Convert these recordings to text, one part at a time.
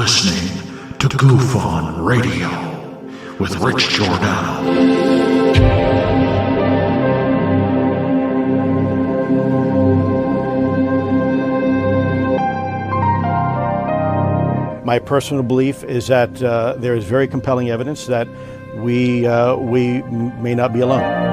listening to GUFON Radio with Rich Giordano. My personal belief is that there is very compelling evidence that we may not be alone.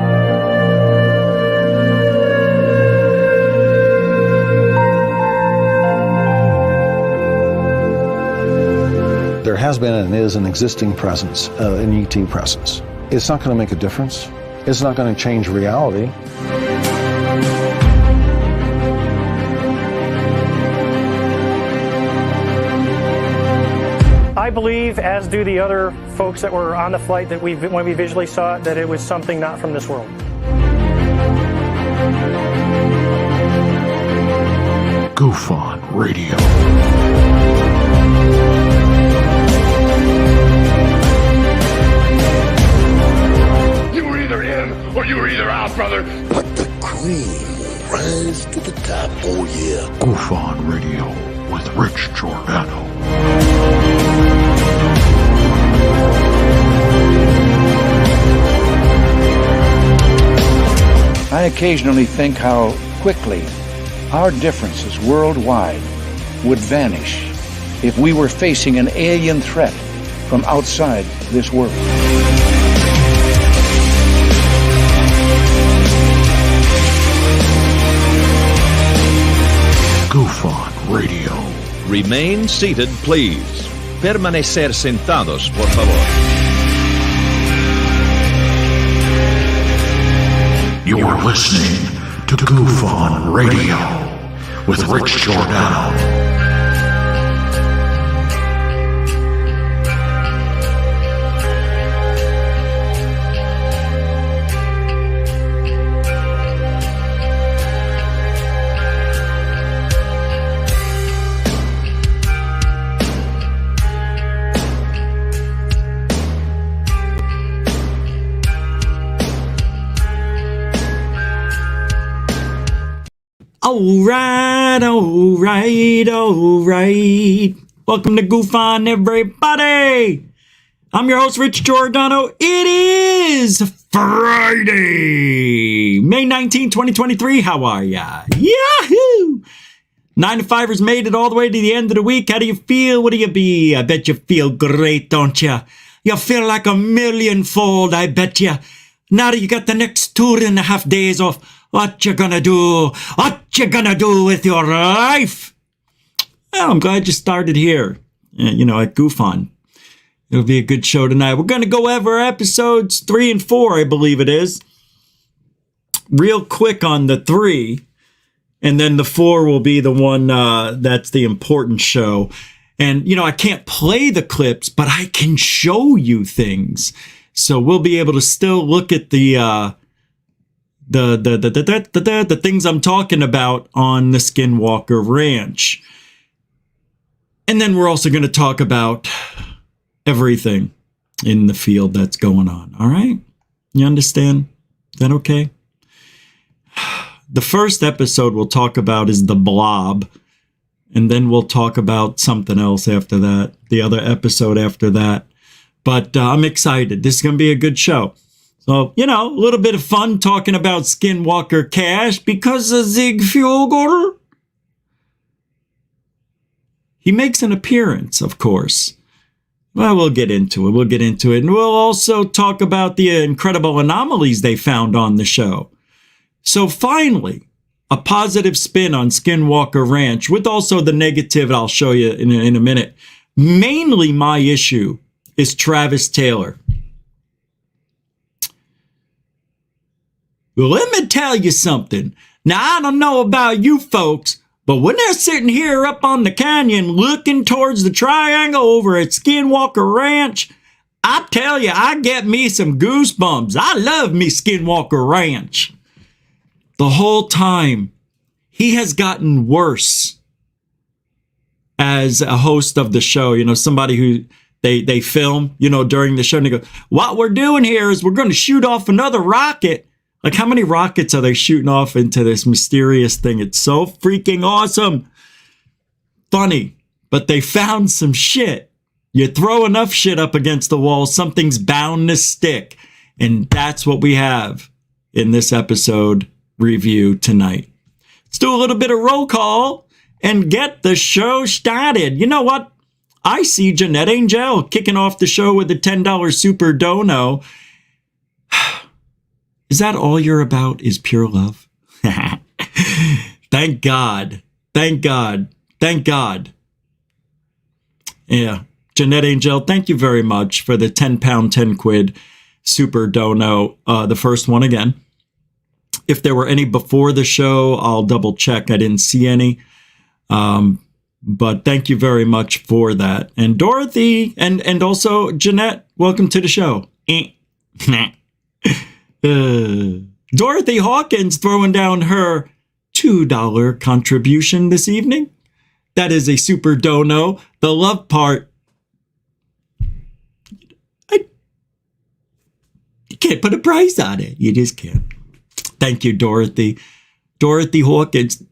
There has been and is an existing presence, an ET presence. It's not going to make a difference. It's not going to change reality. I believe, as do the other folks that were on the flight, that when we visually saw it, that it was something not from this world. GUFON Radio. You were either in or you were either out, brother. But the cream will rise to the top, oh yeah. GUFON Radio with Rich Giordano. I occasionally think how quickly our differences worldwide would vanish if we were facing an alien threat from outside this world. GUFON Radio. Remain seated, please. Permanecer sentados, por favor. You're listening to GUFON Radio with Rich Giordano. All right. Welcome to GUFON, everybody. I'm your host, Rich Giordano. It is Friday, May 19, 2023. How are ya? Yahoo! 9 to 5ers made it all the way to the end of the week. How do you feel? What do you be? I bet you feel great, don't you? You feel like a millionfold, I bet you. Now that you got the next 2.5 days off, what you gonna do? What you gonna do with your life? Well, I'm glad you started here, at GUFON. It'll be a good show tonight. We're gonna go over episodes 3 and 4, I believe it is. Real quick on the 3, and then the 4 will be the one that's the important show. And, I can't play the clips, but I can show you things. So we'll be able to still look at the things I'm talking about on the Skinwalker Ranch. And then we're also going to talk about everything in the field that's going on. All right? You understand? Is that okay? The first episode we'll talk about is the blob. And then we'll talk about something else after that. The other episode after that. But I'm excited. This is going to be a good show. So, a little bit of fun talking about Skinwalker Cash because of Zigfugor. He makes an appearance, of course. Well, we'll get into it. And we'll also talk about the incredible anomalies they found on the show. So finally, a positive spin on Skinwalker Ranch with also the negative I'll show you in a minute. Mainly my issue is Travis Taylor. Well, let me tell you something. Now, I don't know about you folks, but when they're sitting here up on the canyon looking towards the triangle over at Skinwalker Ranch, I tell you, I get me some goosebumps. I love me Skinwalker Ranch. The whole time, he has gotten worse as a host of the show. Somebody who they film, during the show, and they go, what we're doing here is we're going to shoot off another rocket. Like, how many rockets are they shooting off into this mysterious thing? It's so freaking awesome. Funny. but they found some shit. You throw enough shit up against the wall, something's bound to stick. And that's what we have in this episode review tonight. Let's do a little bit of roll call and get the show started. You know what? I see Jeanette Angel kicking off the show with a $10 super dono. Is that all you're about, is pure love? Thank God. Thank God. Thank God. Yeah. Jeanette Angel, thank you very much for the 10 pound, 10 quid super dono. The first one again. If there were any before the show, I'll double check. I didn't see any. But thank you very much for that. And Dorothy and also Jeanette, welcome to the show. Dorothy Hawkins throwing down her $2 contribution this evening. That is a super dono. The love part, you can't put a price on it. You just can't. Thank you, Dorothy. Dorothy Hawkins,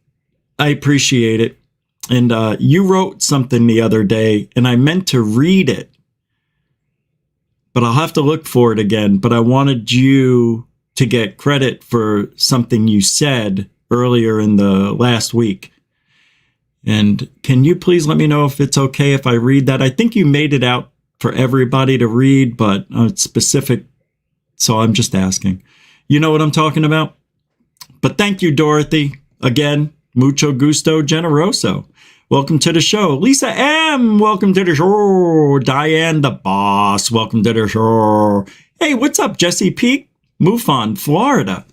I appreciate it. And you wrote something the other day, and I meant to read it, but I'll have to look for it again. But I wanted you to get credit for something you said earlier in the last week. And can you please let me know if it's okay if I read that? I think you made it out for everybody to read, but it's specific, so I'm just asking. You know what I'm talking about? But thank you, Dorothy. Again, mucho gusto generoso. Welcome to the show. Lisa M., welcome to the show. Diane the Boss, welcome to the show. Hey, what's up, Jesse Peak? MUFON, Florida.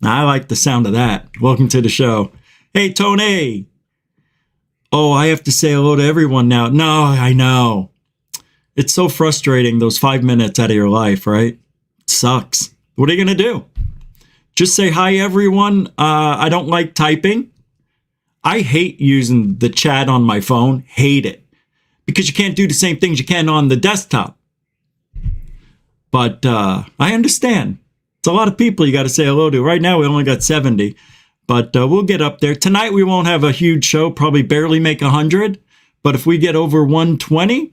I like the sound of that. Welcome to the show. Hey, Tony. Oh, I have to say hello to everyone now. No, I know. It's so frustrating, those 5 minutes out of your life, right? It sucks. What are you going to do? Just say hi, everyone. I don't like typing. I hate using the chat on my phone. Hate it. Because you can't do the same things you can on the desktop. But I understand. It's a lot of people you got to say hello to. Right now, we only got 70. But we'll get up there. Tonight, we won't have a huge show. Probably barely make 100. But if we get over 120,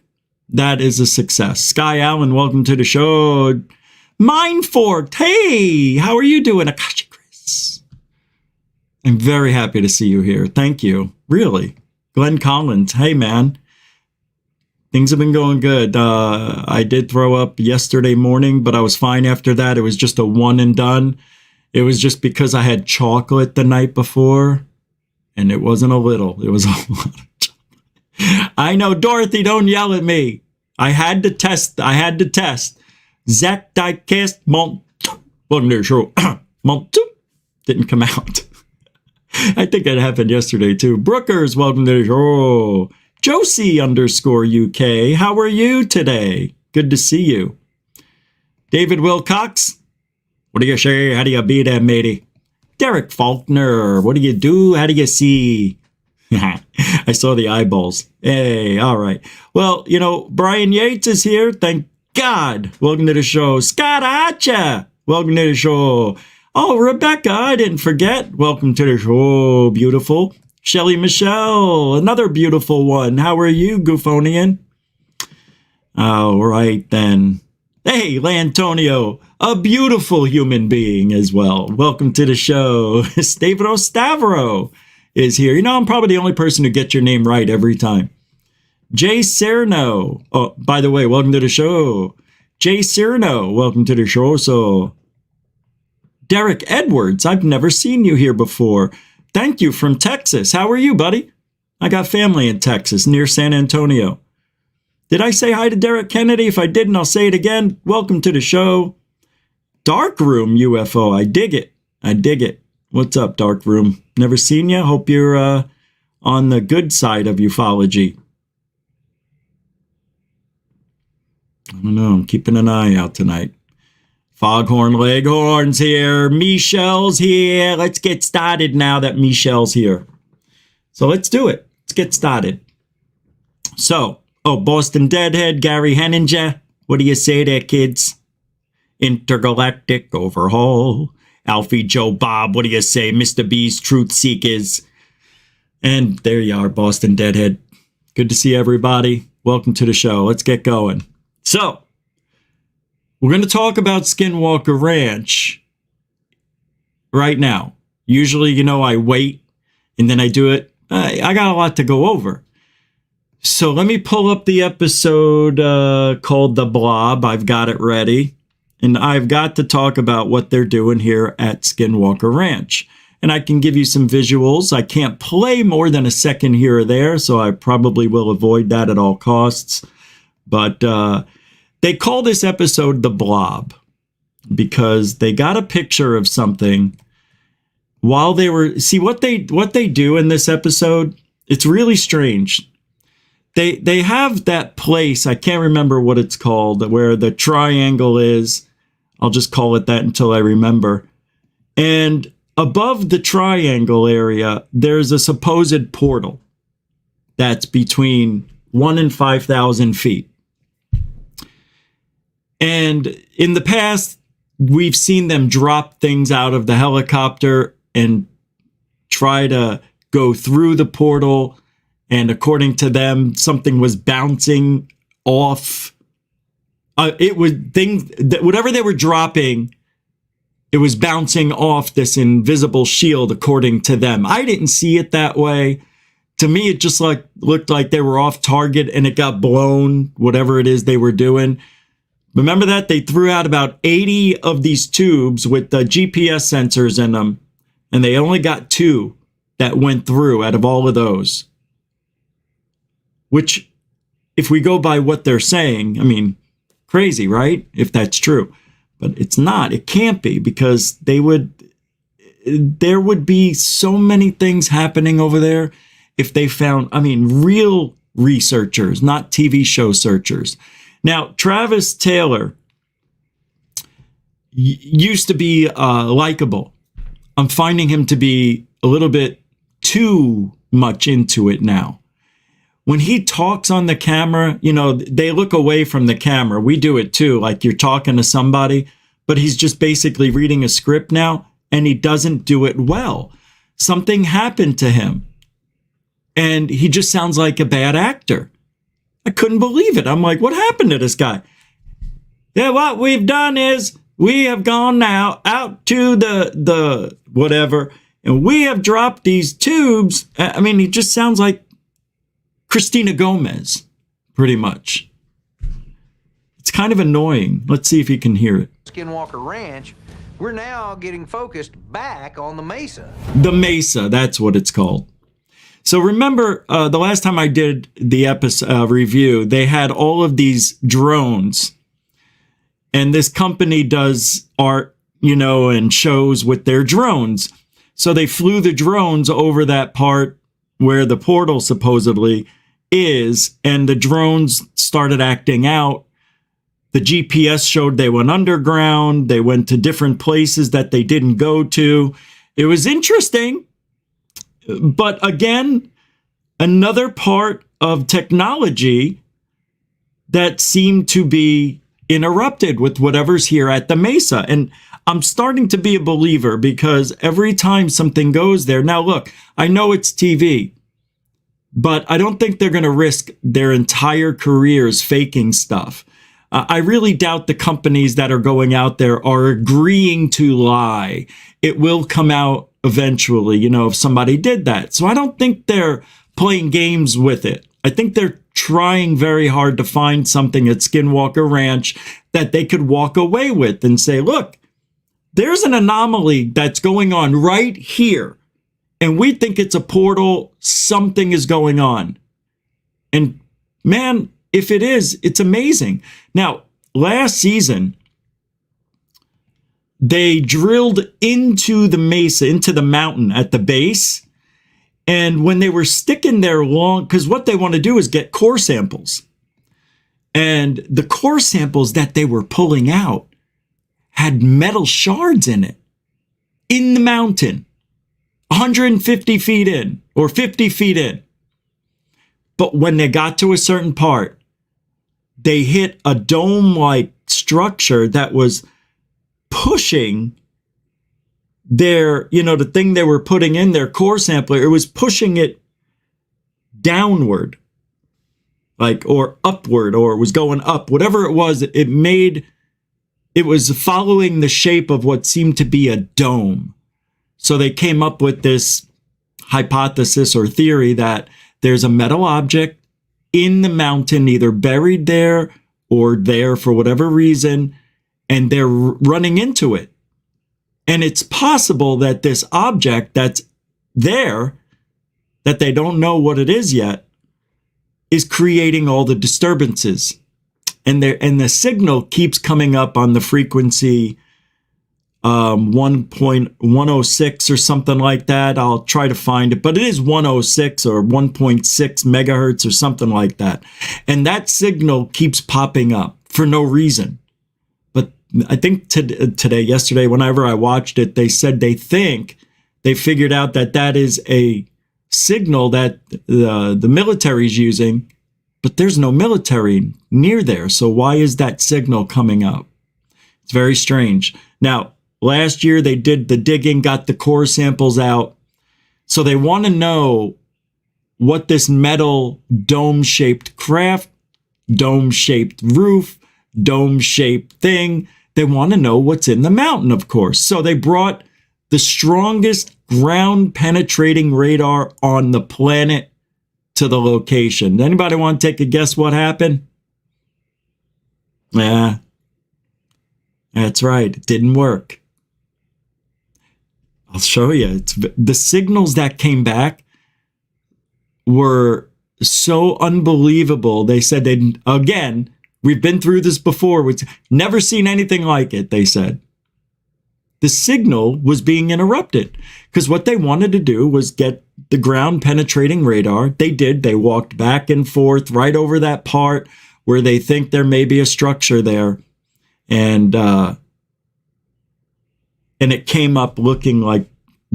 that is a success. Sky Allen, welcome to the show. Mindforked, hey, how are you doing? Akashi Chris. I'm very happy to see you here. Thank you. Really. Glenn Collins, hey, man. Things have been going good. I did throw up yesterday morning, but I was fine after that. It was just a one and done. It was just because I had chocolate the night before, and it wasn't a little. It was a lot of chocolate. I know, Dorothy, don't yell at me. I had to test. Zach Diecast Mont. Welcome to the show. Mont didn't come out. I think that happened yesterday too. Brookers, welcome to the show. Josie _UK. How are you today? Good to see you. David Wilcox. What do you say? How do you be there, matey? Derek Faulkner. What do you do? How do you see? I saw the eyeballs. Hey, all right. Well, you know, Brian Yates is here. Thank God. Welcome to the show. Scott Archer. Welcome to the show. Oh, Rebecca, I didn't forget. Welcome to the show. Beautiful. Shelly Michelle, another beautiful one. How are you, Goofonian? All right, then. Hey, Lantonio, a beautiful human being as well. Welcome to the show. Stavros Stavro is here. You know, I'm probably the only person who gets your name right every time. Jay Cerno. Oh, by the way, welcome to the show. Jay Cerno, welcome to the show. So, Derek Edwards, I've never seen you here before. Thank you, from Texas. How are you, buddy? I got family in Texas, near San Antonio. Did I say hi to Derek Kennedy? If I didn't, I'll say it again. Welcome to the show. Darkroom UFO. I dig it. I dig it. What's up, Darkroom? Never seen you. Hope you're on the good side of ufology. I don't know. I'm keeping an eye out tonight. Foghorn Leghorn's here. Michelle's here. Let's get started now that Michelle's here. So let's do it. Let's get started. So, Boston Deadhead, Gary Henninger. What do you say there, kids? Intergalactic Overhaul. Alfie Joe Bob. What do you say? Mr. B's Truth Seekers. And there you are, Boston Deadhead. Good to see everybody. Welcome to the show. Let's get going. So, we're going to talk about Skinwalker Ranch right now. Usually, I wait and then I do it. I got a lot to go over. So let me pull up the episode called The Blob. I've got it ready. And I've got to talk about what they're doing here at Skinwalker Ranch. And I can give you some visuals. I can't play more than a second here or there, so I probably will avoid that at all costs. But they call this episode The Blob because they got a picture of something while they were... See, what they do in this episode, it's really strange. They have that place, I can't remember what it's called, where the triangle is. I'll just call it that until I remember. And above the triangle area, there's a supposed portal that's between 1 and 5,000 feet. And in the past, we've seen them drop things out of the helicopter and try to go through the portal. And according to them, something was bouncing off. It was things that whatever they were dropping, it was bouncing off this invisible shield, according to them. I didn't see it that way. To me, it just looked like they were off target and it got blown, whatever it is they were doing. Remember that? They threw out about 80 of these tubes with the GPS sensors in them, and they only got 2 that went through out of all of those. Which, if we go by what they're saying, I mean, crazy, right? If that's true. But it's not. It can't be, because there would be so many things happening over there if they found, real researchers, not TV show searchers. Now, Travis Taylor used to be likable. I'm finding him to be a little bit too much into it now. When he talks on the camera, they look away from the camera. We do it too, like you're talking to somebody, but he's just basically reading a script now, and he doesn't do it well. Something happened to him, and he just sounds like a bad actor. I couldn't believe it. I'm like, what happened to this guy? Yeah, what we've done is we have gone now out to the whatever, and we have dropped these tubes. He just sounds like Christina Gomez, pretty much. It's kind of annoying. Let's see if you can hear it. Skinwalker Ranch, we're now getting focused back on the Mesa. The Mesa, that's what it's called. So remember, the last time I did the episode review, they had all of these drones. And this company does art, and shows with their drones. So they flew the drones over that part where the portal supposedly is, and the drones started acting out. The GPS showed they went underground. They went to different places that they didn't go to. It was interesting. But again, another part of technology that seemed to be interrupted with whatever's here at the Mesa. And I'm starting to be a believer, because every time something goes there, now look, I know it's TV, but I don't think they're going to risk their entire careers faking stuff. I really doubt the companies that are going out there are agreeing to lie. It will come out eventually, if somebody did that. So I don't think they're playing games with it. I think they're trying very hard to find something at Skinwalker Ranch that they could walk away with and say, look, there's an anomaly that's going on right here, and we think it's a portal. Something is going on. And man, if it is, it's amazing. Now, last season, they drilled into the Mesa, into the mountain at the base. And when they were sticking there long, because what they want to do is get core samples. And the core samples that they were pulling out had metal shards in it, in the mountain, 150 feet in or 50 feet in. But when they got to a certain part, they hit a dome-like structure that was pushing their, the thing they were putting in their core sampler. It was pushing it downward. like, or upward, or it was going up, whatever it was, it was following the shape of what seemed to be a dome. So they came up with this hypothesis or theory that there's a metal object in the mountain, either buried there or there for whatever reason, and they're running into it. And it's possible that this object that's there, that they don't know what it is yet, is creating all the disturbances. And the signal keeps coming up on the frequency 1.106 or something like that. I'll try to find it, but it is 106 or 1.6 megahertz or something like that. And that signal keeps popping up for no reason. But I think yesterday, whenever I watched it, they said they think they figured out that is a signal that the military is using, but there's no military near there. So why is that signal coming up? It's very strange. Now, last year they did the digging, got the core samples out. So they want to know what this metal dome-shaped craft, dome-shaped roof, dome-shaped thing, they want to know what's in the mountain, of course. So they brought the strongest ground-penetrating radar on the planet to the location. Anybody want to take a guess what happened? Yeah, that's right. It didn't work. I'll show you. The signals that came back were so unbelievable. They said we've been through this before. We've never seen anything like it, they said. The signal was being interrupted because what they wanted to do was get the ground penetrating radar. They did. They walked back and forth right over that part where they think there may be a structure there. And it came up looking like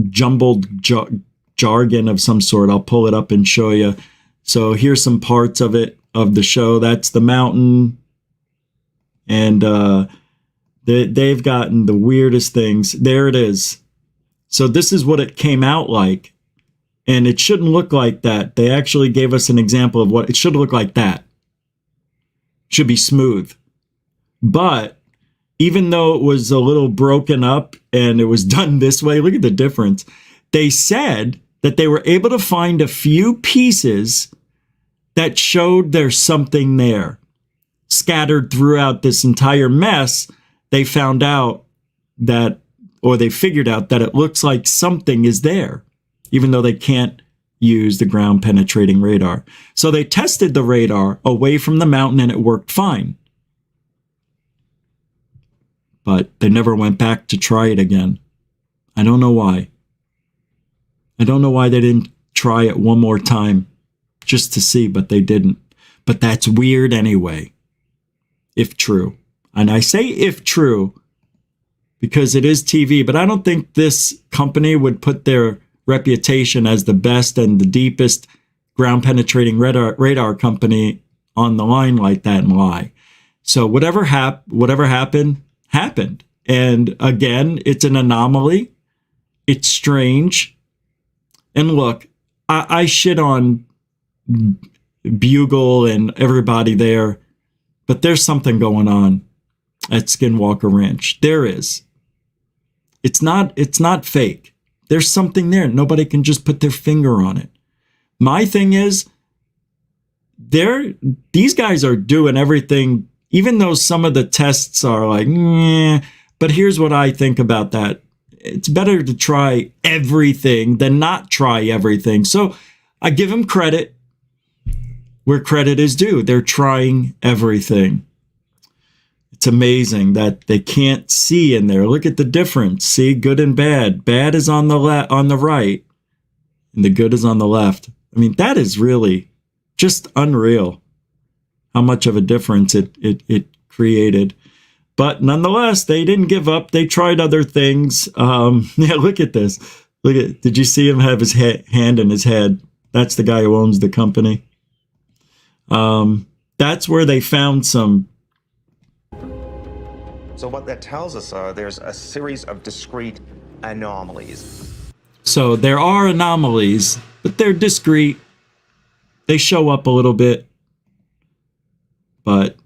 jumbled jargon of some sort. I'll pull it up and show you. So here's some parts of it, of the show. That's the mountain. And they've gotten the weirdest things. There it is. So this is what it came out like. And it shouldn't look like that. They actually gave us an example of what it should look like. That should be smooth. But even though it was a little broken up and it was done this way, look at the difference. They said that they were able to find a few pieces that showed there's something there. Scattered throughout this entire mess, they found out that, or they figured out that it looks like something is there, even though they can't use the ground penetrating radar. So they tested the radar away from the mountain and it worked fine. But they never went back to try it again. I don't know why. I don't know why they didn't try it one more time just to see, but they didn't. But that's weird anyway, if true. And I say if true because it is TV, but I don't think this company would put their reputation as the best and the deepest ground penetrating radar company on the line like that and lie. So whatever happened. And again, it's an anomaly. It's strange. And look, I shit on Bugle and everybody there, but there's something going on at Skinwalker Ranch. There is. It's not fake. There's something there. Nobody can just put their finger on it. My thing is, these guys are doing everything, even though some of the tests are like, meh, but here's what I think about that. It's better to try everything than not try everything. So I give them credit where credit is due. They're trying everything. It's amazing that they can't see in there. Look at the difference. See, good and bad. Bad is on the right, and the good is on the left. I mean, that is really just unreal how much of a difference it created. But nonetheless, they didn't give up. They tried other things. Yeah, look at this. Did you see him have his hand in his head? That's the guy who owns the company. That's where they found some. So what that tells us are there's a series of discrete anomalies. So there are anomalies, but they're discrete. They show up a little bit. but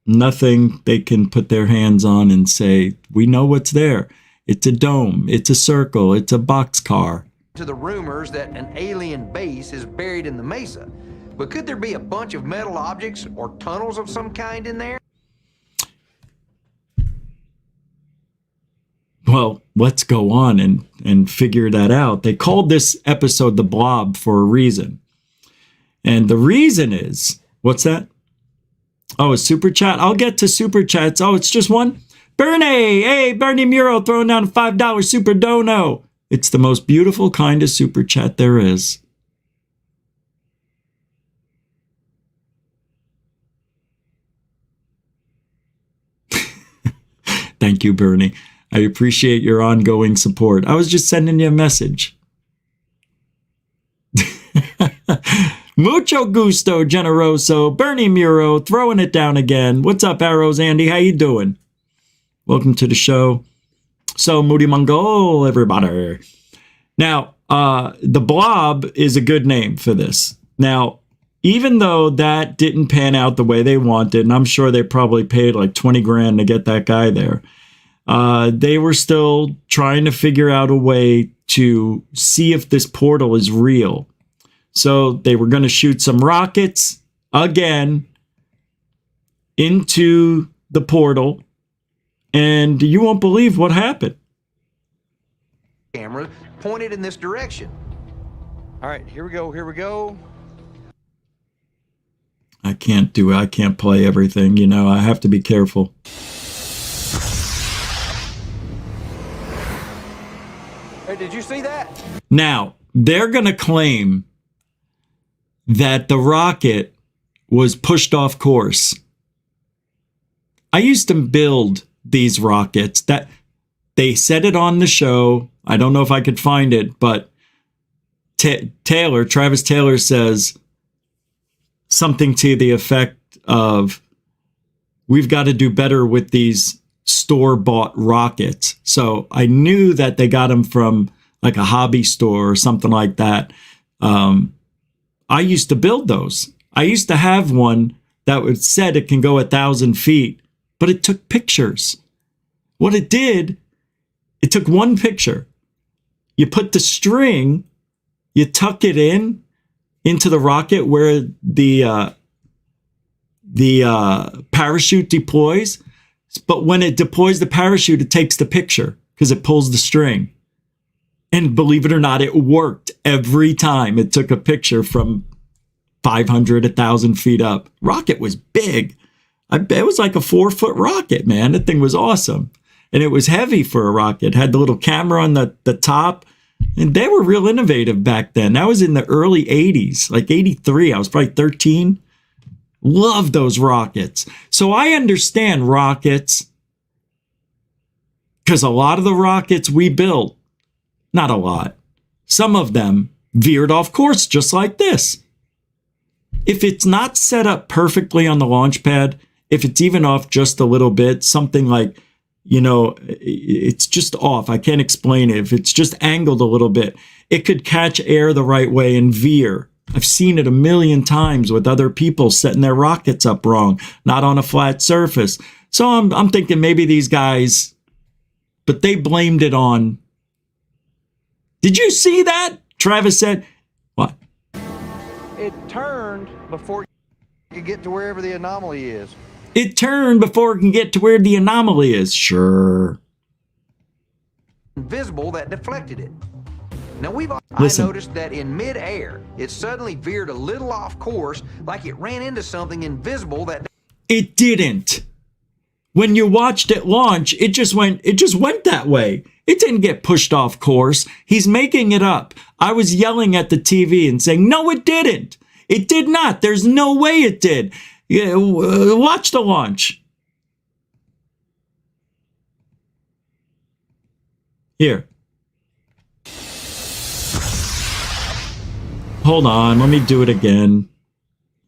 nothing they can put their hands on and say, we know what's there. It's a dome, it's a circle, it's a boxcar. To the rumors that an alien base is buried in the mesa. But could there be a bunch of metal objects or tunnels of some kind in there? Well, let's go on and figure that out. They called this episode The Blob for a reason. And the reason is, what's that? Oh, a super chat? I'll get to super chats. Oh, it's just one? Bernie! Hey, Bernie Muro throwing down a $5 super dono. It's the most beautiful kind of super chat there is. Thank you, Bernie. I appreciate your ongoing support. I was just sending you a message. Mucho gusto, generoso. Bernie Muro throwing it down again. What's up, Arrows Andy? How you doing? Welcome to the show. So, Moody Mongol, everybody. Now, the Blob is a good name for this. Now, even though that didn't pan out the way they wanted, and I'm sure they probably paid like 20 grand to get that guy there, they were still trying to figure out a way to see if this portal is real. So they were going to shoot some rockets again into the portal, and you won't believe what happened. Camera pointed in this direction. All right, here we go, here we go. I can't do it. I can't play everything. You know, I have to be careful. Hey, did you see that? Now, they're going to claim that the rocket was pushed off course. I used to build these rockets. That they said it on the show. I don't know if I could find it, but Travis Taylor says something to the effect of, we've got to do better with these store-bought rockets. So I knew that they got them from like a hobby store or something like that. I used to build those. I used to have one that said it can go 1,000 feet, but it took pictures. What it did, it took one picture. You put the string, you tuck it into the rocket where the parachute deploys. But when it deploys the parachute, it takes the picture because it pulls the string. And believe it or not, it worked every time. It took a picture from 500, 1,000 feet up. Rocket was big. It was like a 4-foot rocket, man. That thing was awesome. And it was heavy for a rocket. It had the little camera on the top. And they were real innovative back then. That was in the early 80s, like 83. I was probably 13. Love those rockets. So I understand rockets because a lot of the rockets we built, not a lot, some of them veered off course just like this. If it's not set up perfectly on the launch pad, if it's even off just a little bit, something like, you know, it's just off. I can't explain it. If it's just angled a little bit, it could catch air the right way and veer. I've seen it a million times with other people setting their rockets up wrong, not on a flat surface. So I'm thinking maybe these guys, but they blamed it on. Did you see that? Travis said, what? It turned before you could get to wherever the anomaly is. It turned before it can get to where the anomaly is. Sure. Invisible that deflected it. Now I noticed that in midair, it suddenly veered a little off course, like it ran into something invisible that. It didn't. When you watched it launch, it just went that way. It didn't get pushed off course. He's making it up. I was yelling at the TV and saying, no, it didn't. It did not. There's no way it did. Yeah, watch the launch. Here. Hold on, let me do it again.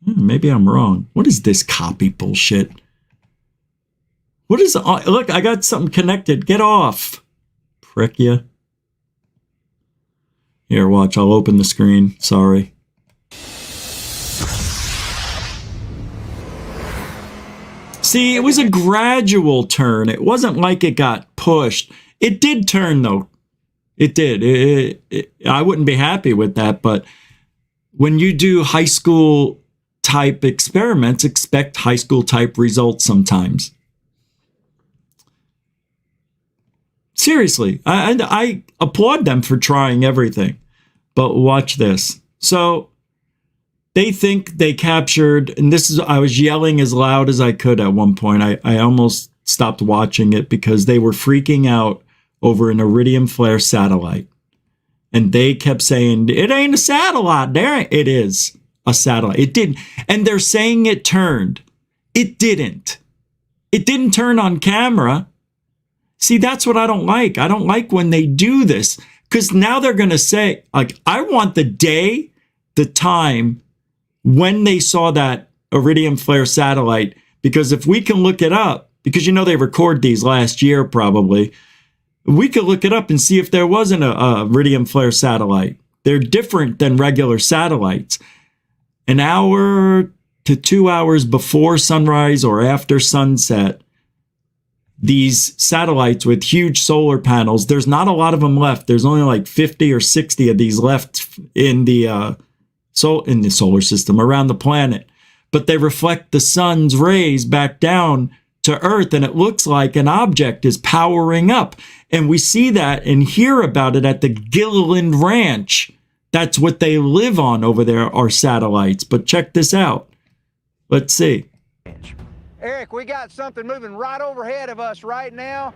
Maybe I'm wrong. What is this copy bullshit? What is... Look, I got something connected. Get off. Prick ya. Here, watch. I'll open the screen. Sorry. See, it was a gradual turn. It wasn't like it got pushed. It did turn, though. It did. I wouldn't be happy with that, but when you do high school type experiments, expect high school type results sometimes. Seriously, I applaud them for trying everything. But watch this. So they think they captured, and this is, I was yelling as loud as I could at one point. I almost stopped watching it because they were freaking out over an iridium flare satellite. And they kept saying, it ain't a satellite. It is a satellite. It didn't. And they're saying it turned. It didn't. It didn't turn on camera. See, that's what I don't like. I don't like when they do this. Because now they're going to say, like, I want the day, the time when they saw that iridium flare satellite. Because if we can look it up, because you know they record these last year probably, we could look it up and see if there wasn't a iridium flare satellite. They're different than regular satellites. An hour to 2 hours before sunrise or after sunset, these satellites with huge solar panels, there's not a lot of them left. There's only like 50 or 60 of these left in the solar system around the planet. But they reflect the sun's rays back down to Earth, and it looks like an object is powering up. And we see that and hear about it at the Gilliland Ranch. That's what they live on over there, are satellites. But check this out. Let's see. Eric, we got something moving right overhead of us right now.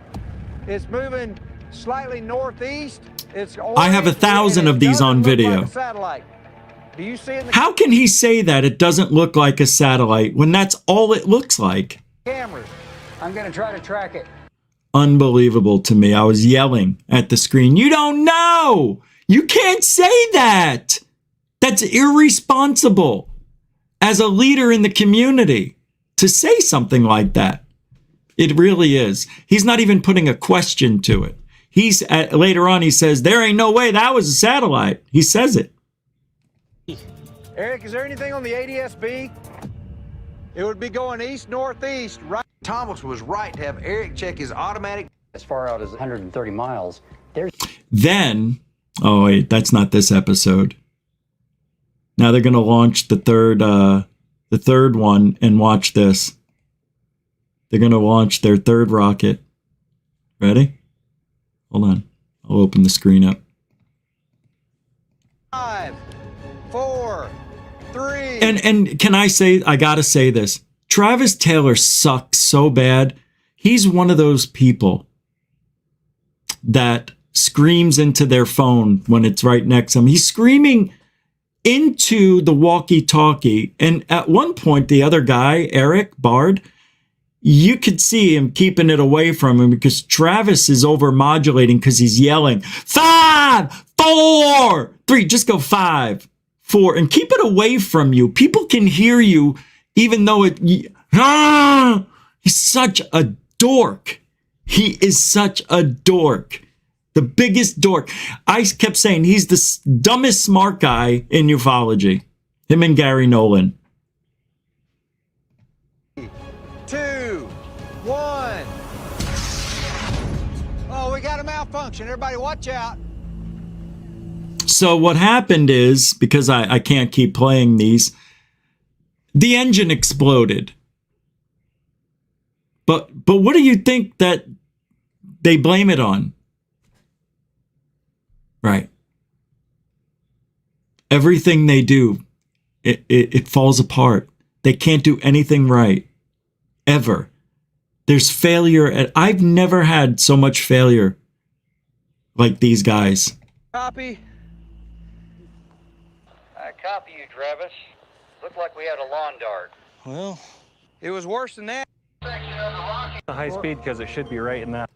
It's moving slightly northeast. It's orange, I have 1,000 of these on video. like a satellite. Do you see it? How can he say that it doesn't look like a satellite when that's all it looks like? Cameras. I'm going to try to track it. Unbelievable to me. I was yelling at the screen. You don't know. You can't say that. That's irresponsible as a leader in the community to say something like that. It really is. He's not even putting a question to it. He's later on, he says, there ain't no way that was a satellite. He says it. Eric, is there anything on the ADS-B? It would be going east-northeast, right? Thomas was right to have Eric check his automatic. As far out as 130 miles, Then, oh wait, that's not this episode. Now they're going to launch the third one, and watch this. They're going to launch their third rocket. Ready? Hold on. I'll open the screen up. 5, 4, 3. And can I say, I got to say this. Travis Taylor sucks so bad. He's one of those people that screams into their phone when it's right next to him. He's screaming into the walkie-talkie. And at one point, the other guy, Eric Bard, you could see him keeping it away from him because Travis is over-modulating because he's yelling, 5, 4, 3, just go 5, 4, and keep it away from you. People can hear you even though he's such a dork. He is such a dork. The biggest dork. I kept saying he's the dumbest smart guy in ufology. Him and Garry Nolan. 2, 1. Oh, we got a malfunction. Everybody watch out. So what happened is, because I can't keep playing these, the engine exploded. But what do you think that they blame it on? Right. Everything they do, it falls apart. They can't do anything right. Ever. There's failure. I've never had so much failure like these guys. Copy. I copy you, Travis. Looked like we had a lawn dart. Well, it was worse than that. High speed because it should be right in that.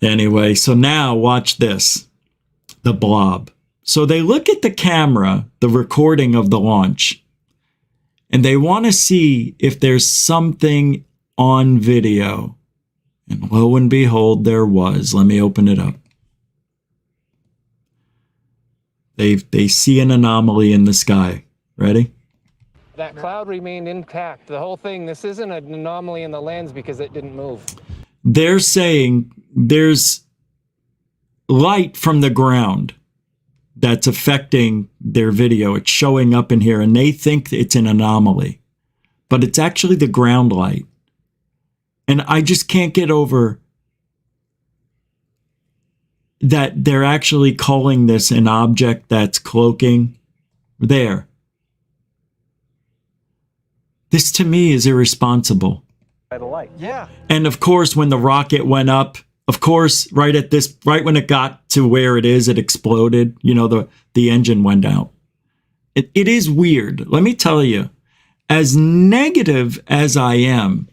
Anyway, so now watch this. The blob. So they look at the camera, the recording of the launch, and they want to see if there's something on video. And lo and behold, there was. Let me open it up. They see an anomaly in the sky. Ready? That cloud remained intact. The whole thing, this isn't an anomaly in the lens because it didn't move. They're saying there's light from the ground that's affecting their video. It's showing up in here, and they think it's an anomaly, but it's actually the ground light. And I just can't get over that they're actually calling this an object that's cloaking. There. This to me is irresponsible. By the light. Yeah. And of course, when the rocket went up, of course, right when it got to where it is, it exploded. You know, the engine went out. It is weird. Let me tell you, as negative as I am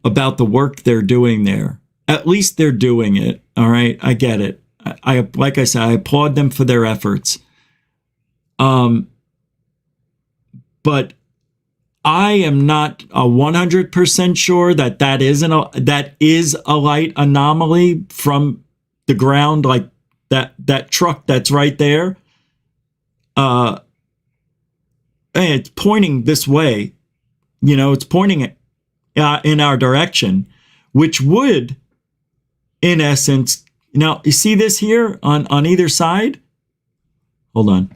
about the work they're doing there, at least they're doing it. All right. I get it. I like I said, I applaud them for their efforts. But I am not 100% sure that is a light anomaly from the ground, like that truck that's right there. And it's pointing this way, you know, it's pointing in our direction, which would, in essence, now you see this here on either side. Hold on,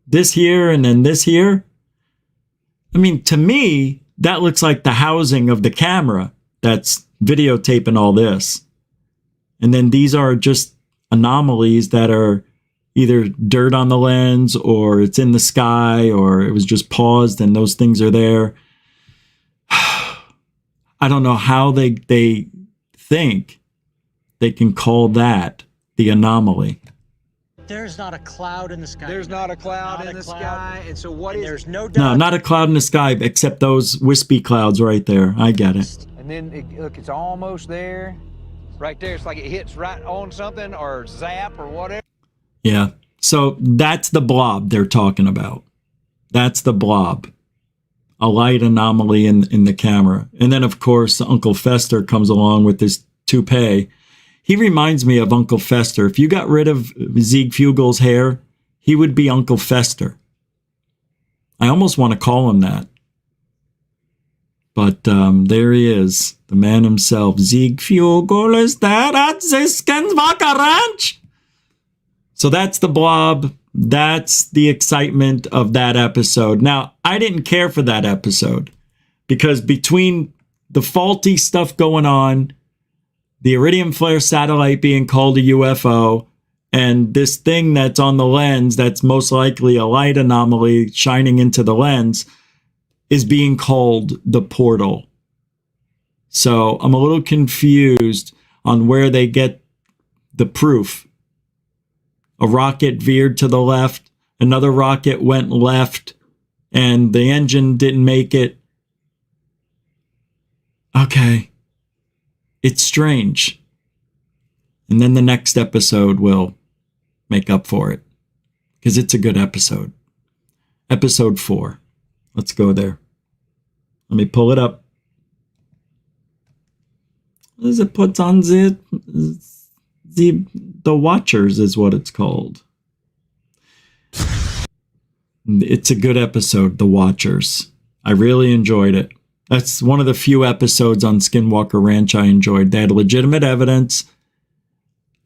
this here and then this here. I mean, to me, that looks like the housing of the camera that's videotaping all this. And then these are just anomalies that are either dirt on the lens, or it's in the sky, or it was just paused and those things are there. I don't know how they think they can call that the anomaly. There's not a cloud in the sky. There's not a cloud in the sky. And so what is... There's no doubt. No, not a cloud in the sky, except those wispy clouds right there. I get it. And then, look, it's almost there. Right there, it's like it hits right on something or zap or whatever. Yeah. So that's the blob they're talking about. That's the blob. A light anomaly in the camera. And then, of course, Uncle Fester comes along with his toupee. He reminds me of Uncle Fester. If you got rid of Zieg Fugel's hair, he would be Uncle Fester. I almost want to call him that. But there he is, the man himself. Zieg Fugel is there at the Skinwalker Ranch. So that's the blob. That's the excitement of that episode. Now, I didn't care for that episode because between the faulty stuff going on, the Iridium Flare satellite being called a UFO, and this thing that's on the lens that's most likely a light anomaly shining into the lens is being called the portal. So I'm a little confused on where they get the proof. A rocket veered to the left, another rocket went left, and the engine didn't make it. Okay. It's strange. And then the next episode will make up for it. Because it's a good episode. Episode 4. Let's go there. Let me pull it up. What does it put on the Watchers is what it's called. It's a good episode, The Watchers. I really enjoyed it. That's one of the few episodes on Skinwalker Ranch I enjoyed. They had legitimate evidence.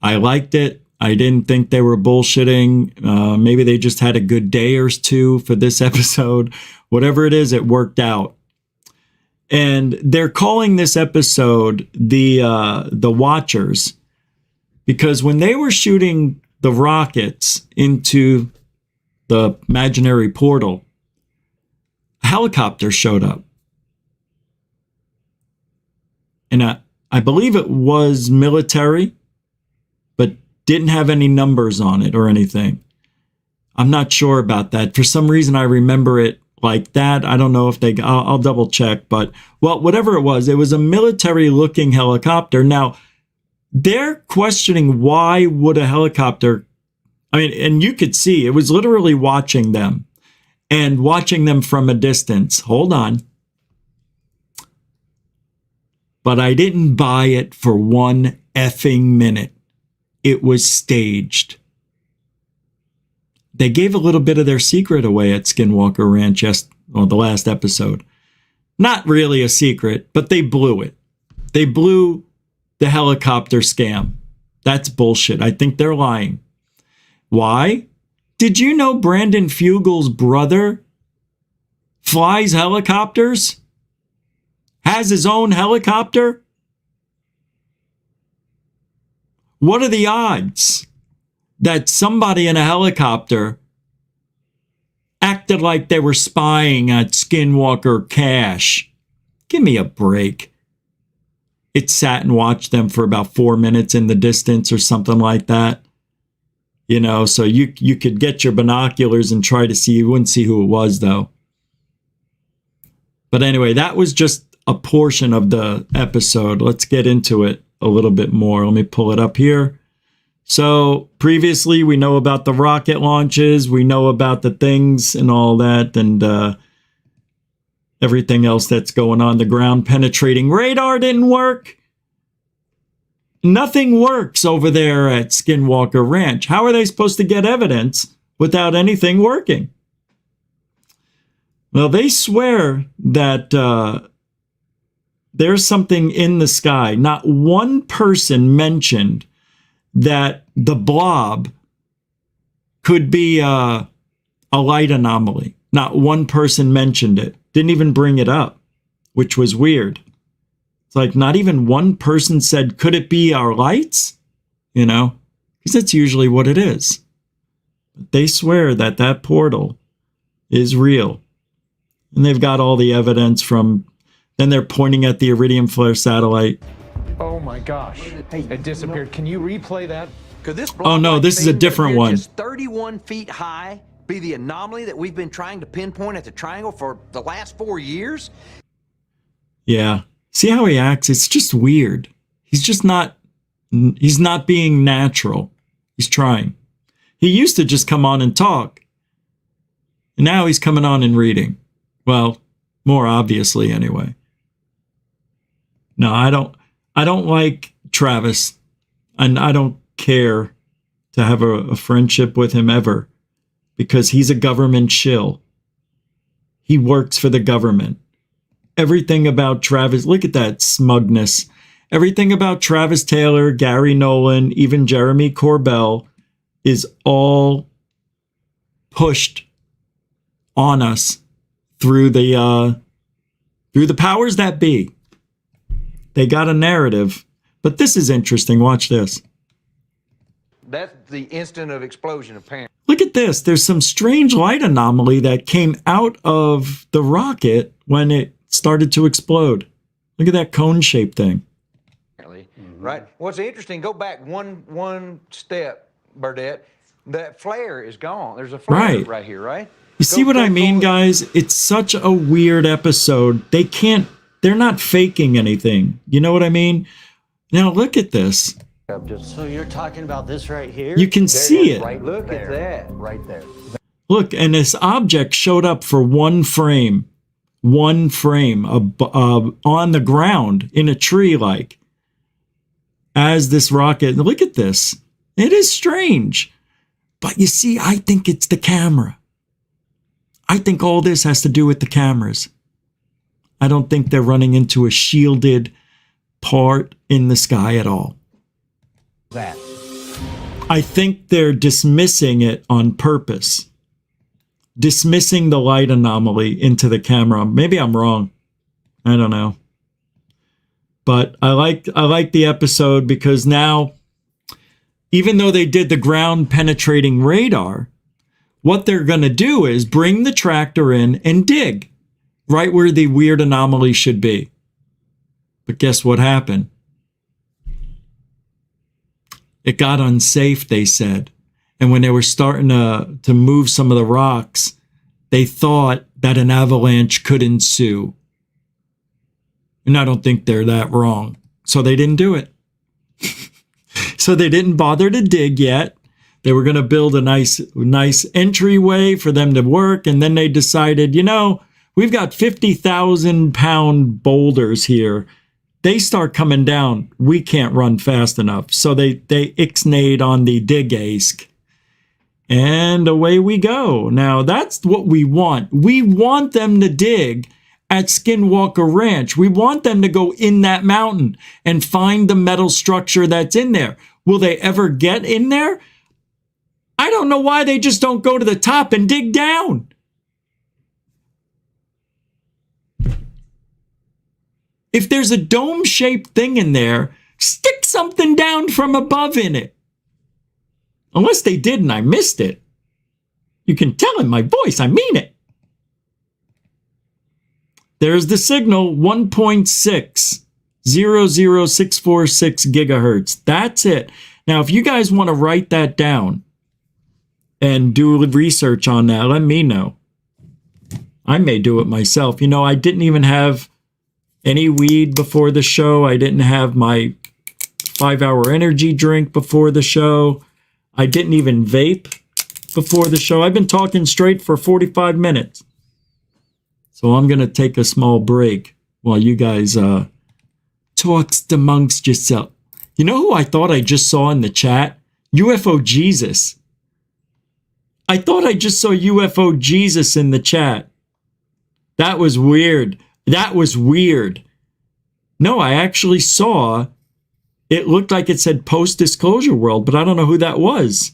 I liked it. I didn't think they were bullshitting. Maybe they just had a good day or two for this episode. Whatever it is, it worked out. And they're calling this episode the Watchers because when they were shooting the rockets into the imaginary portal, a helicopter showed up. And I believe it was military, but didn't have any numbers on it or anything. I'm not sure about that. For some reason, I remember it like that. I don't know if I'll double check, but well, whatever it was a military looking helicopter. Now, they're questioning why would a helicopter, I mean, and you could see it was literally watching them and watching them from a distance. Hold on. But I didn't buy it for one effing minute. It was staged. they gave a little bit of their secret away at Skinwalker Ranch, the last episode. Not really a secret, but they blew it. They blew the helicopter scam. That's bullshit. I think they're lying. Why? Did you know Brandon Fugel's brother flies helicopters? Has his own helicopter? What are the odds that somebody in a helicopter acted like they were spying at Skinwalker Cache? Give me a break. It sat and watched them for about 4 minutes in the distance or something like that. You know, so you could get your binoculars and try to see. You wouldn't see who it was, though. But anyway, that was just a portion of the episode. Let's get into it a little bit more. Let me pull it up here. So previously, we know about the rocket launches. We know about the things and all that, and everything else that's going on. The ground penetrating radar didn't work. Nothing works over there at Skinwalker Ranch. How are they supposed to get evidence without anything working? Well, they swear that there's something in the sky. Not one person mentioned that the blob could be a light anomaly. Not one person mentioned it. Didn't even bring it up, which was weird. It's like not even one person said, could it be our lights? You know, because that's usually what it is. But they swear that that portal is real. And they've got all the evidence from, then they're pointing at the Iridium Flare satellite. Oh my gosh, it disappeared. Can you replay that? Could this oh no, this is a different one. Just 31 feet high be the anomaly that we've been trying to pinpoint at the triangle for the last 4 years? Yeah. See how he acts? It's just weird. He's just not, he's not being natural. He's trying. He used to just come on and talk. And now he's coming on and reading. Well, more obviously anyway. No, I don't like Travis. And I don't care to have a friendship with him ever. Because he's a government shill. He works for the government. Everything about Travis, look at that smugness. Everything about Travis Taylor, Garry Nolan, even Jeremy Corbell is all pushed on us through the powers that be. They got a narrative. But this is interesting. Watch this. That's the instant of explosion, apparently. Look at this. There's some strange light anomaly that came out of the rocket when it started to explode. Look at that cone-shaped thing. Right. What's interesting, go back one step, Burdette. That flare is gone. There's a flare right here, right? You see what I mean, guys? It's such a weird episode. They're not faking anything. You know what I mean? Now look at this. So you're talking about this right here? You can see it. Right Look at that. Right there. Look, and this object showed up for one frame on the ground in a tree, like as this rocket. Look at this. It is strange. But you see, I think it's the camera. I think all this has to do with the cameras. I don't think they're running into a shielded part in the sky at all. That. I think they're dismissing it on purpose. Dismissing the light anomaly into the camera. Maybe I'm wrong. I don't know. But I like the episode because now, even though they did the ground penetrating radar, what they're going to do is bring the tractor in and dig right where the weird anomaly should be. But guess what happened? It got unsafe, they said. And when they were starting to move some of the rocks, they thought that an avalanche could ensue. And I don't think they're that wrong. So they didn't do it. So they didn't bother to dig yet. They were going to build a nice entryway for them to work. And then they decided, you know, we've got 50,000-pound boulders here. They start coming down. We can't run fast enough. So they ixnayed on the dig-ask. And away we go. Now, that's what we want. We want them to dig at Skinwalker Ranch. We want them to go in that mountain and find the metal structure that's in there. Will they ever get in there? I don't know why they just don't go to the top and dig down. If there's a dome-shaped thing in there, stick something down from above in it. Unless they did and I missed it. You can tell in my voice, I mean it. There's the signal, 1.6, 00646 gigahertz. That's it. Now, if you guys want to write that down and do research on that, let me know. I may do it myself. You know, I didn't even have any weed before the show. I didn't have my 5-hour energy drink before the show. I didn't even vape before the show. I've been talking straight for 45 minutes. So I'm going to take a small break while you guys talks amongst yourself. You know who I thought I just saw in the chat? UFO Jesus. I thought I just saw UFO Jesus in the chat. That was weird. That was weird. No, I actually saw... It looked like it said post-disclosure world, but I don't know who that was.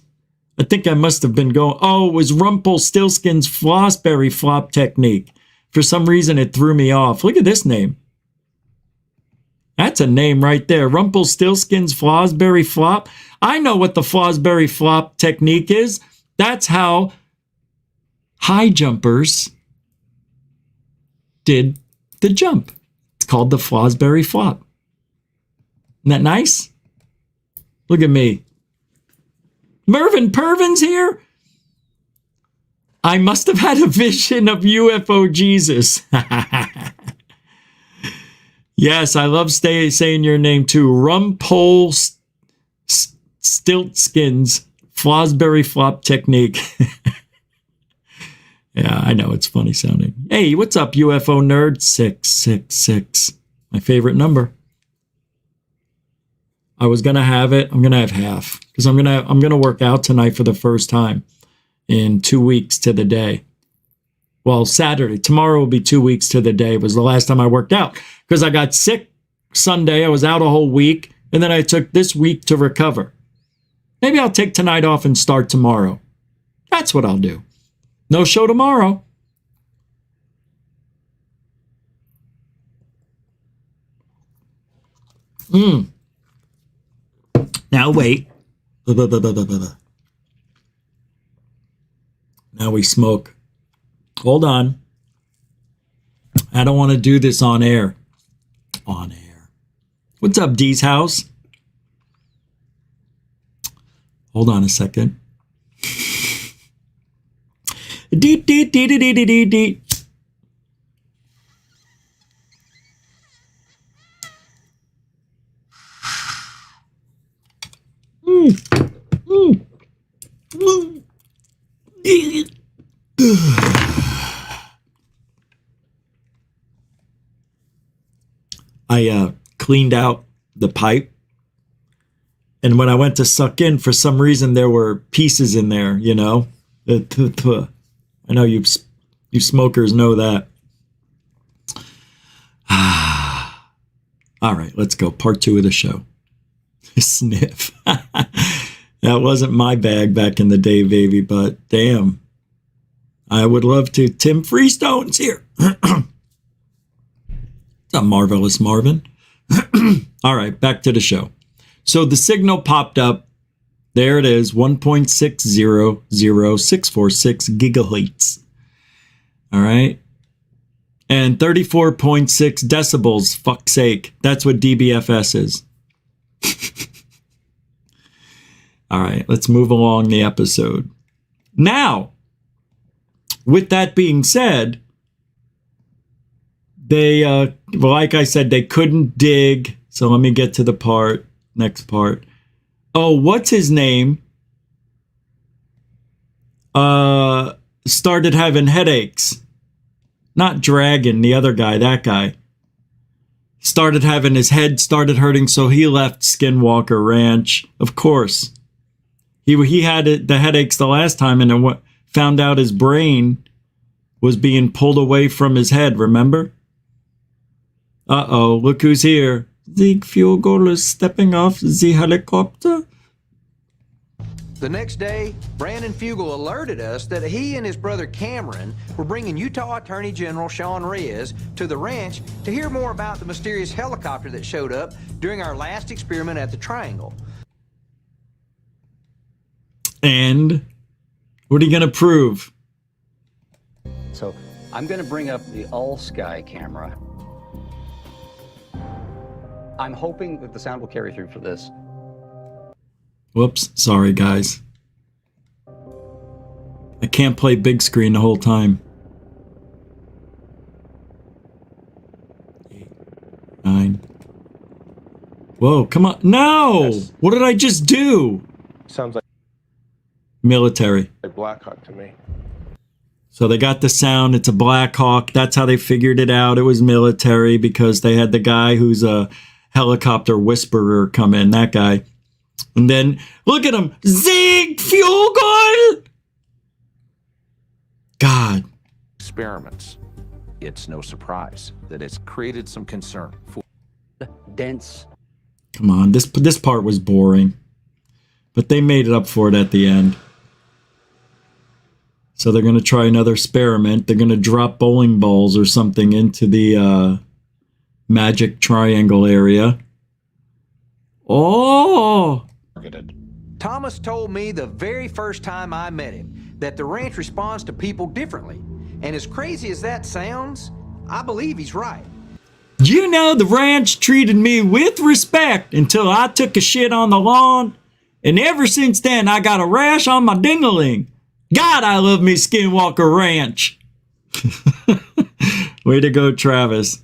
I think I must have been going, oh, it was Rumpelstiltskin's Flossberry flop technique. For some reason, it threw me off. Look at this name. That's a name right there. Rumpelstiltskin's Flossberry flop. I know what the Flossberry flop technique is. That's how high jumpers did the jump. It's called the Flossberry flop. Isn't that nice? Look at me. Mervyn Pervin's here? I must have had a vision of UFO Jesus. Yes, I love saying your name too. Rumpelstiltskin's Flossberry flop technique. Yeah, I know it's funny sounding. Hey, what's up, UFO nerd? 666. My favorite number. I was gonna have it. I'm gonna have half because I'm gonna work out tonight for the first time in 2 weeks to the day. Well, Saturday. Tomorrow will be 2 weeks to the day. It was the last time I worked out because I got sick Sunday. I was out a whole week, and then I took this week to recover. Maybe I'll take tonight off and start tomorrow. That's what I'll do. No show tomorrow. Now wait. Now we smoke. Hold on. I don't want to do this on air. On air. What's up, D's house? Hold on a second. Deet, deet, deet, deet, deet, deet, deet. I cleaned out the pipe, and when I went to suck in, for some reason there were pieces in there, you know. I know you smokers know that. All right, let's go. Part 2 of the show. Sniff. That wasn't my bag back in the day, baby, but damn. I would love to. Tim Freestone's here. What's up, Marvelous Marvin? All right, back to the show. So the signal popped up. There it is, 1.600646 gigahertz. All right. And 34.6 decibels, fuck's sake. That's what DBFS is. All right, let's move along the episode. Now, with that being said, they, like I said, they couldn't dig. So let me get to the next part. Oh, what's his name? Started having headaches. Not Dragon, the other guy, that guy. Started having his head started hurting, so he left Skinwalker Ranch. Of course. He had the headaches the last time, and then found out his brain was being pulled away from his head, remember? Uh-oh, look who's here. The Fugel is stepping off the helicopter. The next day, Brandon Fugel alerted us that he and his brother Cameron were bringing Utah Attorney General Sean Reyes to the ranch to hear more about the mysterious helicopter that showed up during our last experiment at the Triangle. And what are you going to prove? So I'm going to bring up the all-sky camera. I'm hoping that the sound will carry through for this. Whoops, sorry guys. I can't play big screen the whole time. 8, 9. Whoa, come on. No! Yes. What did I just do? Sounds like military. a Black Hawk to me. So they got the sound. It's a Black Hawk. That's how they figured it out. It was military because they had the guy who's a helicopter whisperer come in. That guy. And then, look at him. Zig Fugel! God. Experiments. It's no surprise that it's created some concern for dense. Come on, this part was boring. But they made it up for it at the end. So they're going to try another experiment. They're going to drop bowling balls or something into the magic triangle area. Oh! Thomas told me the very first time I met him that the ranch responds to people differently. And as crazy as that sounds, I believe he's right. You know, the ranch treated me with respect until I took a shit on the lawn. And ever since then, I got a rash on my ding-a-ling. God, I love me Skinwalker Ranch. Way to go, Travis.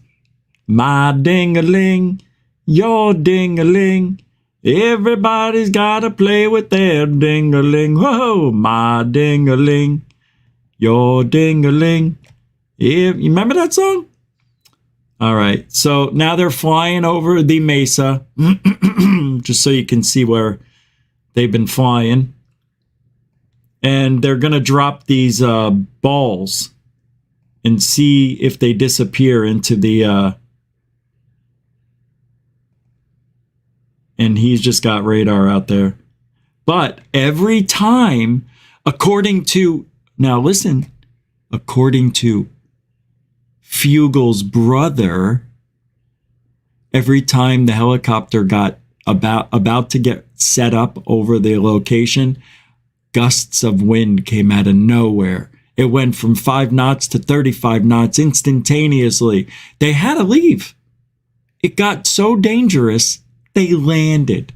My ding-a-ling, your ding-a-ling. Everybody's gotta play with their ding-a-ling. Whoa, my ding-a-ling, your ding-a-ling. You remember that song? All right, so now they're flying over the mesa, just so you can see where they've been flying. And they're going to drop these balls and see if they disappear into the... and he's just got radar out there. But every time, according to... Now listen, according to Fugel's brother, every time the helicopter got about to get set up over the location, gusts of wind came out of nowhere. It went from 5 knots to 35 knots instantaneously. They had to leave. It got so dangerous, they landed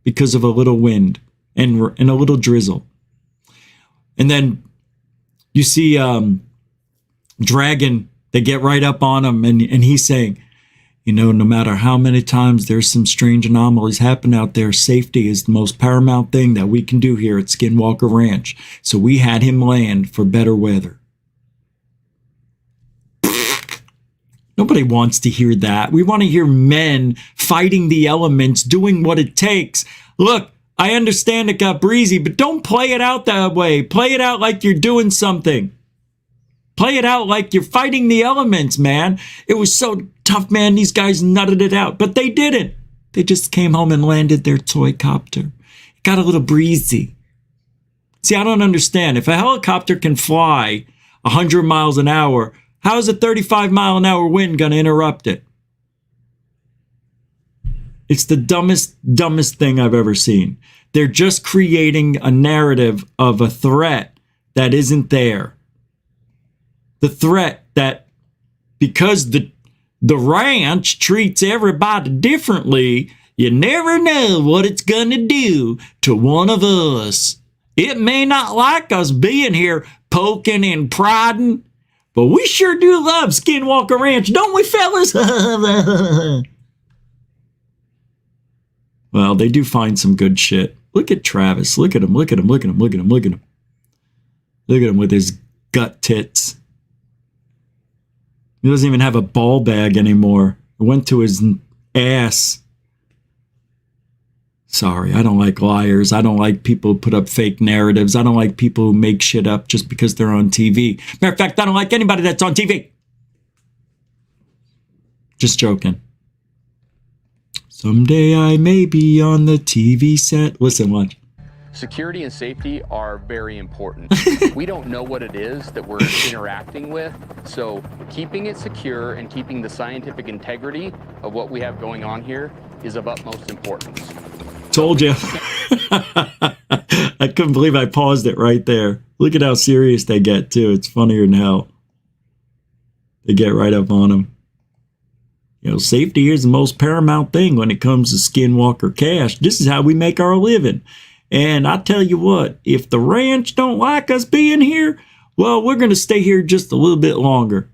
because of a little wind and a little drizzle. And then you see Dragon, they get right up on him, and he's saying, you know, no matter how many times there's some strange anomalies happen out there, safety is the most paramount thing that we can do here at Skinwalker Ranch. So we had him land for better weather. Nobody wants to hear that. We want to hear men fighting the elements, doing what it takes. Look, I understand it got breezy, but don't play it out that way. Play it out like you're doing something. Play it out like you're fighting the elements, man. It was so tough, man. These guys nutted it out, but they didn't. They just came home and landed their toy copter. It got a little breezy. See, I don't understand. If a helicopter can fly 100 miles an hour, how is a 35-mile-an-hour wind going to interrupt it? It's the dumbest thing I've ever seen. They're just creating a narrative of a threat that isn't there. The threat that because the ranch treats everybody differently, you never know what it's going to do to one of us. It may not like us being here poking and prodding, but we sure do love Skinwalker Ranch, don't we, fellas? Well, they do find some good shit. Look at Travis. Look at him. Look at him. Look at him. Look at him. Look at him. Look at him with his gut tits. He doesn't even have a ball bag anymore. It went to his ass. Sorry, I don't like liars. I don't like people who put up fake narratives. I don't like people who make shit up just because they're on TV. Matter of fact, I don't like anybody that's on TV. Just joking. Someday I may be on the TV set. Listen, watch. Security and safety are very important. We don't know what it is that we're interacting with, so keeping it secure and keeping the scientific integrity of what we have going on here is of utmost importance. Told you. I couldn't believe I paused it right there. Look at how serious they get, too. It's funnier than hell. They get right up on them. You know, safety is the most paramount thing when it comes to Skinwalker Cash. This is how we make our living. And I tell you what, if the ranch don't like us being here, well, we're going to stay here just a little bit longer.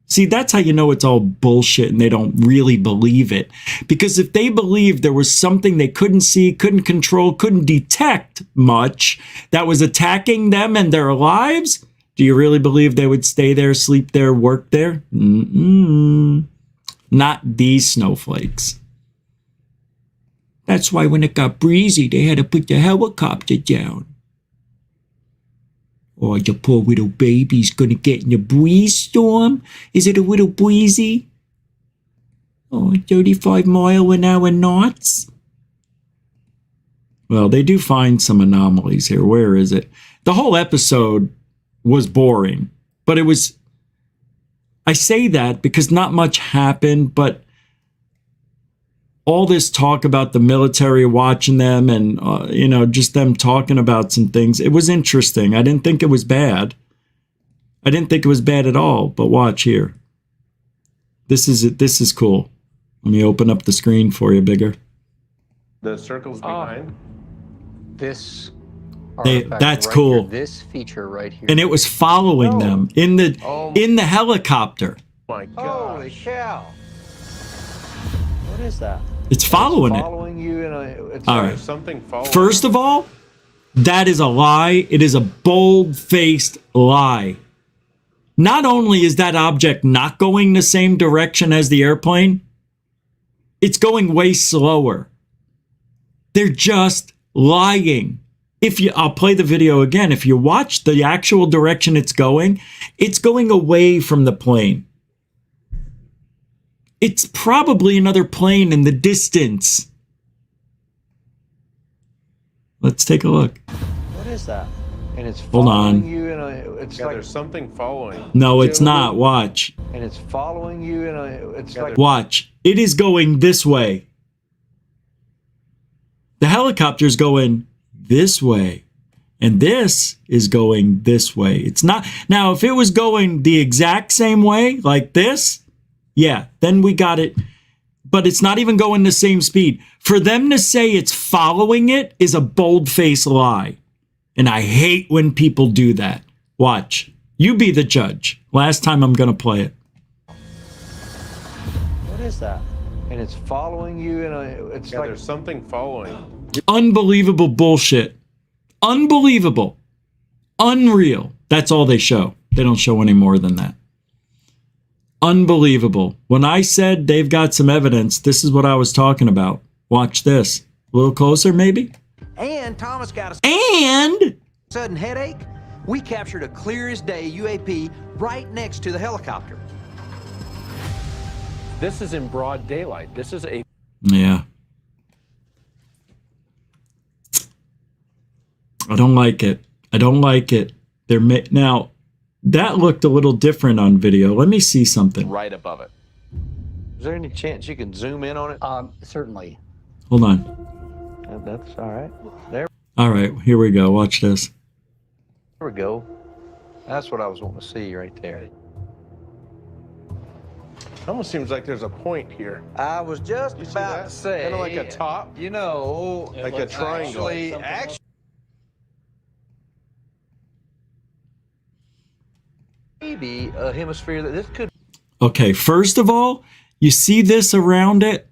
See, that's how you know it's all bullshit and they don't really believe it. Because if they believed there was something they couldn't see, couldn't control, couldn't detect much that was attacking them and their lives, do you really believe they would stay there, sleep there, work there? Not these snowflakes. That's why when it got breezy, they had to put the helicopter down. Oh, your poor little baby's gonna get in a breeze storm? Is it a little breezy? Oh, 35-mile-an-hour knots? Well, they do find some anomalies here. Where is it? The whole episode was boring, but it was... I say that because not much happened, but all this talk about the military watching them and, you know, just them talking about some things. It was interesting. I didn't think it was bad. I didn't think it was bad at all, but watch here. This is cool. Let me open up the screen for you bigger. The circles behind. This that's right cool. Here, this feature right here. And it was following them in the helicopter. My God. Holy cow. What is that? It's following it. Following you in a... It's All right. Something following. First of all, that is a lie. It is a bold-faced lie. Not only is that object not going the same direction as the airplane, it's going way slower. They're just lying. I'll play the video again. If you watch the actual direction it's going away from the plane. It's probably another plane in the distance. Let's take a look. What is that? And it's Hold following on. you in a... It's like... There's something following. No, it's not. Watch. And it's following you in a... It's like... Watch. It is going this way. The helicopter's going this way. And this is going this way. It's not... Now, if it was going the exact same way, like this... Yeah, then we got it. But it's not even going the same speed. For them to say it's following it is a bold-faced lie. And I hate when people do that. Watch. You be the judge. Last time I'm going to play it. What is that? And it's following you in a... It's like... There's something following. Unbelievable bullshit. Unbelievable. Unreal. That's all they show. They don't show any more than that. Unbelievable. When I said they've got some evidence, this is what I was talking about. Watch this. A little closer, maybe? And Thomas got a And sudden headache. We captured a clear as day UAP right next to the helicopter. This is in broad daylight. This is a... Yeah. I don't like it. I don't like it. Now, that looked a little different on video. Let me see something. Right above it. Is there any chance you can zoom in on it? Certainly. Hold on. That's all right. There All right, here we go. Watch this. we go. That's what I was wanting to see right there. It almost seems like there's a point here. I was just about to say... Kind of like a top? You know... Like a triangle. Actually... Maybe a hemisphere that this could... Okay, first of all, you see this around it?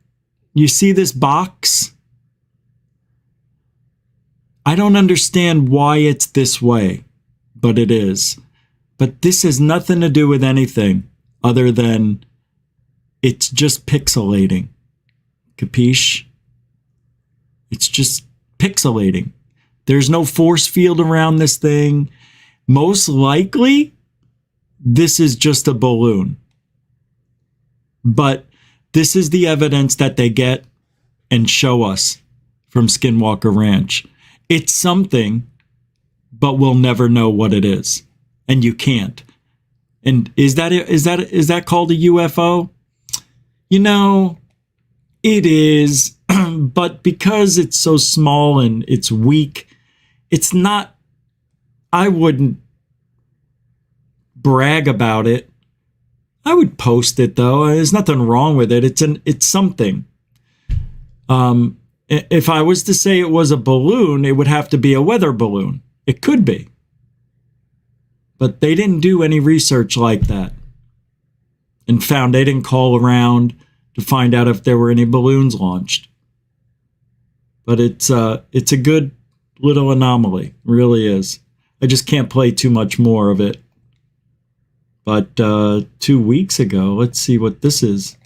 You see this box? I don't understand why it's this way, but it is. But this has nothing to do with anything other than it's just pixelating. Capiche? It's just pixelating. There's no force field around this thing. Most likely, this is just a balloon. But this is the evidence that they get and show us from Skinwalker Ranch. It's something, but we'll never know what it is. And you can't. And is that called a UFO? You know, it is, but because it's so small and it's weak, it's not, I wouldn't brag about it. I would post it though. There's nothing wrong with it. It's something. If I was to say it was a balloon, it would have to be a weather balloon. It could be. But they didn't do any research like that. And found they didn't call around to find out if there were any balloons launched. But it's a good little anomaly. It really is. I just can't play too much more of it. But 2 weeks ago, let's see what this is.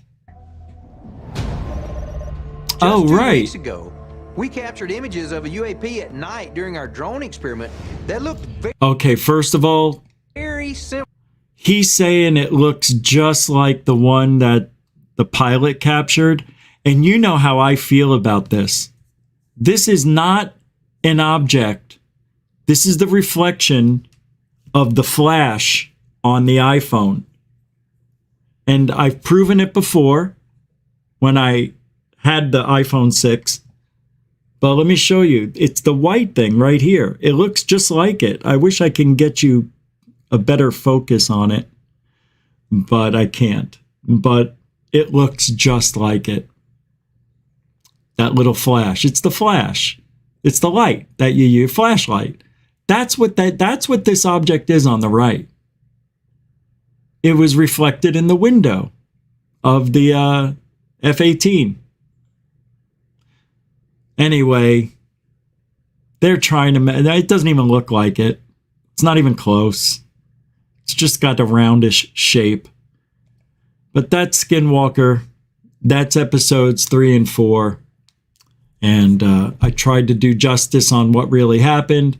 Just 2 right. weeks ago, we captured images of a UAP at night during our drone experiment that looked Okay, first of all, very similar. he's saying it looks just like the one that the pilot captured. And you know how I feel about this. This is not an object. This is the reflection of the flash on the iPhone. And I've proven it before when I had the iPhone 6. But let me show you. It's the white thing right here. It looks just like it. I wish I can get you a better focus on it, but I can't. But it looks just like it. That little flash. It's the flash. It's the light that you use, flashlight. That's what this object is on the right. It was reflected in the window of the F-18. Anyway, they're trying to, it doesn't even look like it. It's not even close. It's just got a roundish shape. But that's Skinwalker. That's episodes 3 and 4. And I tried to do justice on what really happened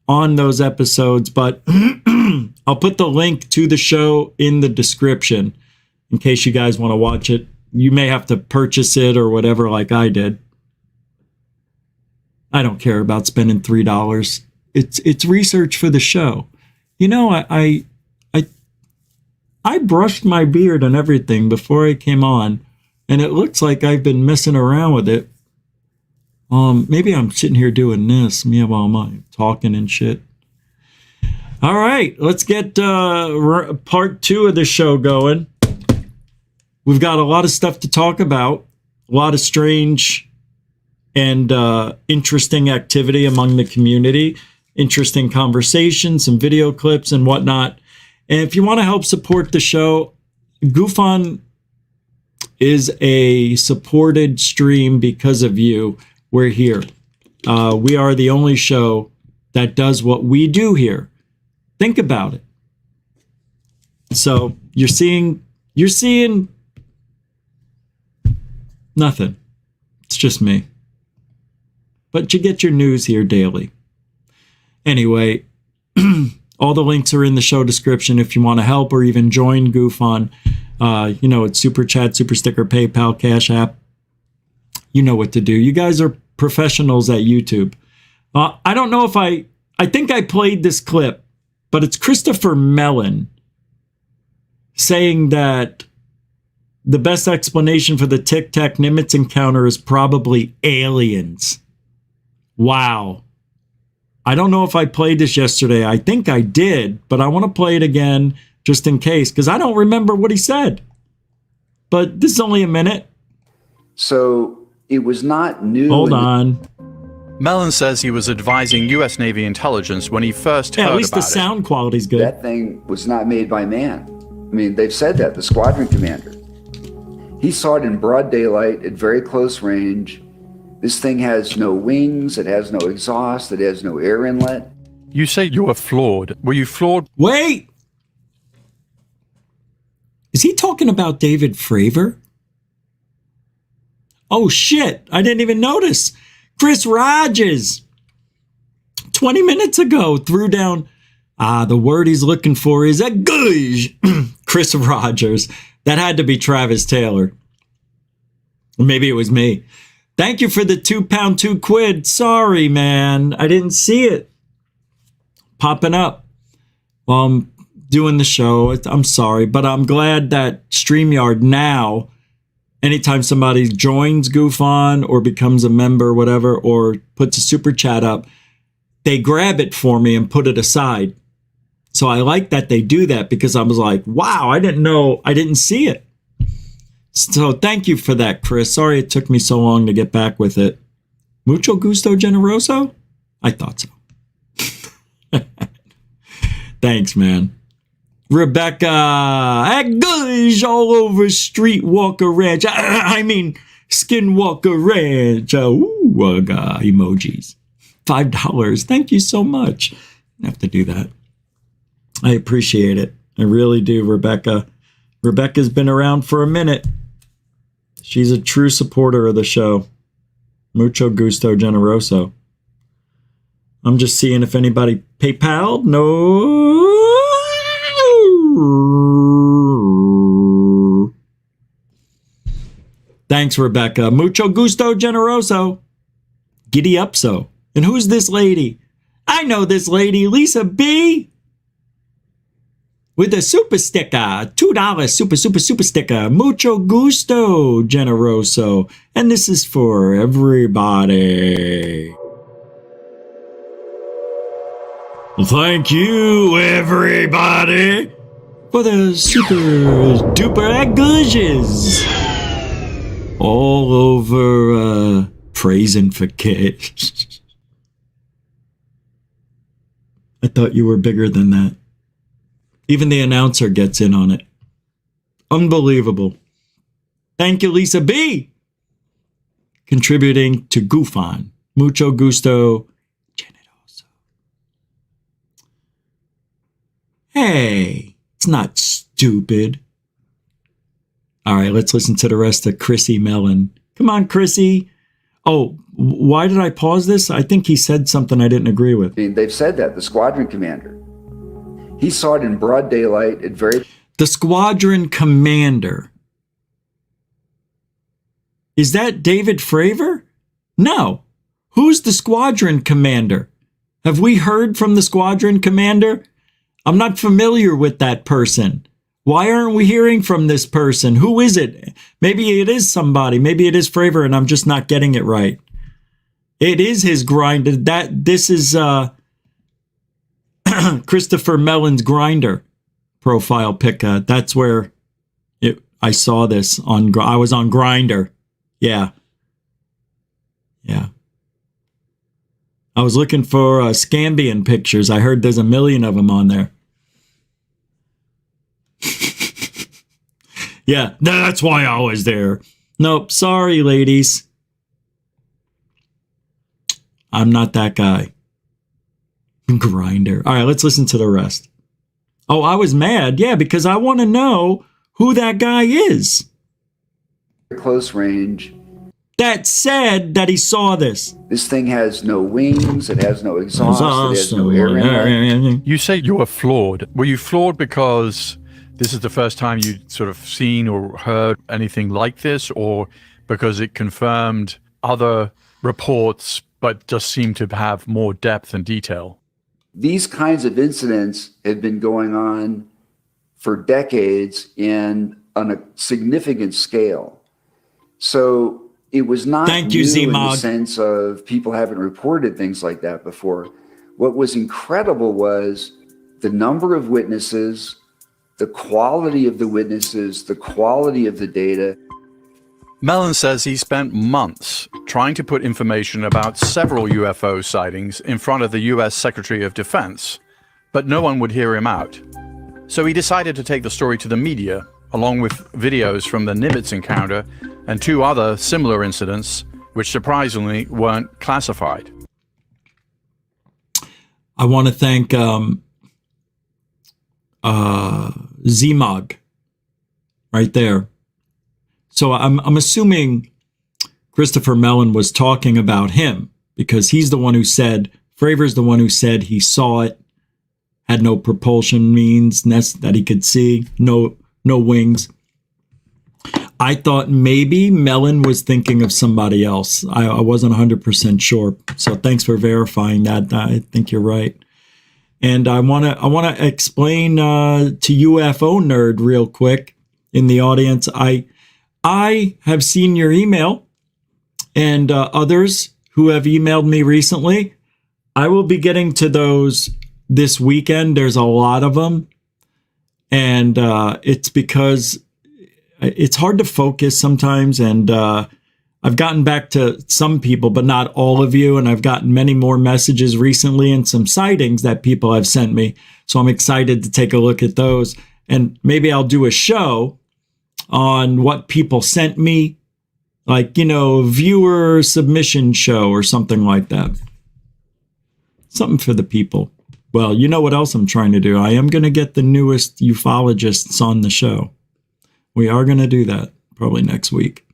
on those episodes, but I'll put the link to the show in the description in case you guys want to watch it. You may have to purchase it or whatever like I did. I don't care about spending $3. It's research for the show. You know, I brushed my beard and everything before I came on, and it looks like I've been messing around with it. Maybe I'm sitting here doing this, while I'm talking and shit. All right, let's get part 2 of the show going. We've got a lot of stuff to talk about, a lot of strange and interesting activity among the community, interesting conversations, some video clips and whatnot. And if you want to help support the show, GUFON is a supported stream because of you. We're here. We are the only show that does what we do here. Think about it. So you're seeing nothing. It's just me. But you get your news here daily. Anyway, all the links are in the show description if you want to help or even join GUFON. It's Super Chat, Super Sticker, PayPal, Cash App. You know what to do. You guys are professionals at YouTube. I don't know if I think I played this clip, but it's Christopher Mellon saying that the best explanation for the Tic Tac Nimitz encounter is probably aliens. Wow. I don't know if I played this yesterday. I think I did, but I want to play it again just in case, because I don't remember what he said. But this is only a minute. So it was not new. Hold on. Mellon says he was advising U.S. Navy intelligence when he first heard about it. At least the sound quality's good. That thing was not made by man. I mean, they've said that, the squadron commander. He saw it in broad daylight at very close range. This thing has no wings, it has no exhaust, it has no air inlet. You say you were flawed. Were you flawed? Wait! Is he talking about David Fravor? Oh shit, I didn't even notice. Chris Rogers, 20 minutes ago, threw down, the word he's looking for is a gush. Chris Rogers. That had to be Travis Taylor. Maybe it was me. Thank you for the £2, £2. Sorry, man. I didn't see it popping up while I'm doing the show. I'm sorry, but I'm glad that StreamYard now, anytime somebody joins GUFON or becomes a member, whatever, or puts a super chat up, they grab it for me and put it aside. So I like that they do that because I was like, wow, I didn't see it. So thank you for that, Chris. Sorry it took me so long to get back with it. Mucho gusto generoso? I thought so. Thanks, man. Rebecca, gush all over Streetwalker Ranch. I mean, Skinwalker Ranch. Emojis. $5. Thank you so much. I have to do that. I appreciate it. I really do, Rebecca. Rebecca's been around for a minute. She's a true supporter of the show. Mucho gusto generoso. I'm just seeing if anybody PayPal. No. Thanks, Rebecca. Mucho gusto generoso. Giddy up so. And who's this lady? I know this lady, Lisa B. With a super sticker, $2 super sticker. Mucho gusto, generoso. And this is for everybody. Thank you, everybody, for the super duper gushes. All over praising for kids. I thought you were bigger than that. Even the announcer gets in on it. Unbelievable. Thank you, Lisa B. Contributing to GUFON. Mucho gusto. Generoso. Hey, it's not stupid. All right, let's listen to the rest of Chrissy Mellon. Come on, Chrissy. Oh, why did I pause this? I think he said something I didn't agree with. I mean, they've said that, the squadron commander. He saw it in broad daylight at very... The squadron commander. Is that David Fravor? No. Who's the squadron commander? Have we heard from the squadron commander? I'm not familiar with that person. Why aren't we hearing from this person? Who is it? Maybe it is somebody. Maybe it is Fravor and I'm just not getting it right. It is his grinder. This is Christopher Mellon's Grinder profile pic. That's where I saw this on. I was on Grinder. Yeah. I was looking for Scambian pictures. I heard there's a million of them on there. Yeah, that's why I was there. Nope, sorry, ladies. I'm not that guy. Grinder. All right, let's listen to the rest. Oh, I was mad. Yeah, because I want to know who that guy is. Close range. That said that he saw this. This thing has no wings. It has no exhaust. It has no air in it. You say you were flawed. Were you flawed because this is the first time you'd sort of seen or heard anything like this, or because it confirmed other reports but just seemed to have more depth and detail? These kinds of incidents have been going on for decades and on a significant scale. So it was not Thank you, new in the Z-Mod. sense of people haven't reported things like that before. What was incredible was the number of witnesses, the quality of the witnesses, the quality of the data. Mellon says he spent months trying to put information about several UFO sightings in front of the U.S. Secretary of Defense, but no one would hear him out. So he decided to take the story to the media, along with videos from the Nimitz encounter and 2 other similar incidents, which surprisingly weren't classified. I want to thank Zmog right there. So I'm assuming Christopher Mellon was talking about him because he's the one who said, Fravor's the one who said he saw it, had no propulsion means that he could see, no wings. I thought maybe Mellon was thinking of somebody else. I wasn't 100% sure. So thanks for verifying that. I think you're right. And I want to explain to UFO Nerd real quick in the audience. I have seen your email and others who have emailed me recently. I will be getting to those this weekend. There's a lot of them. And it's because it's hard to focus sometimes. And I've gotten back to some people, but not all of you. And I've gotten many more messages recently and some sightings that people have sent me. So I'm excited to take a look at those. And maybe I'll do a show on what people sent me, like, viewer submission show or something like that. Something for the people. Well, you know what else I'm trying to do? I am going to get the newest ufologists on the show. We are going to do that probably next week.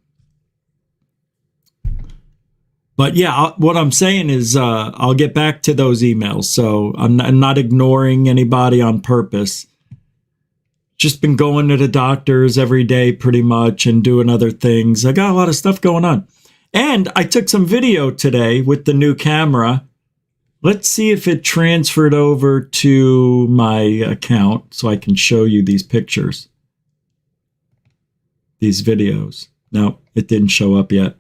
But yeah, what I'm saying is I'll get back to those emails. So I'm not ignoring anybody on purpose. Just been going to the doctors every day pretty much and doing other things. I got a lot of stuff going on. And I took some video today with the new camera. Let's see if it transferred over to my account so I can show you these pictures. These videos. No, it didn't show up yet.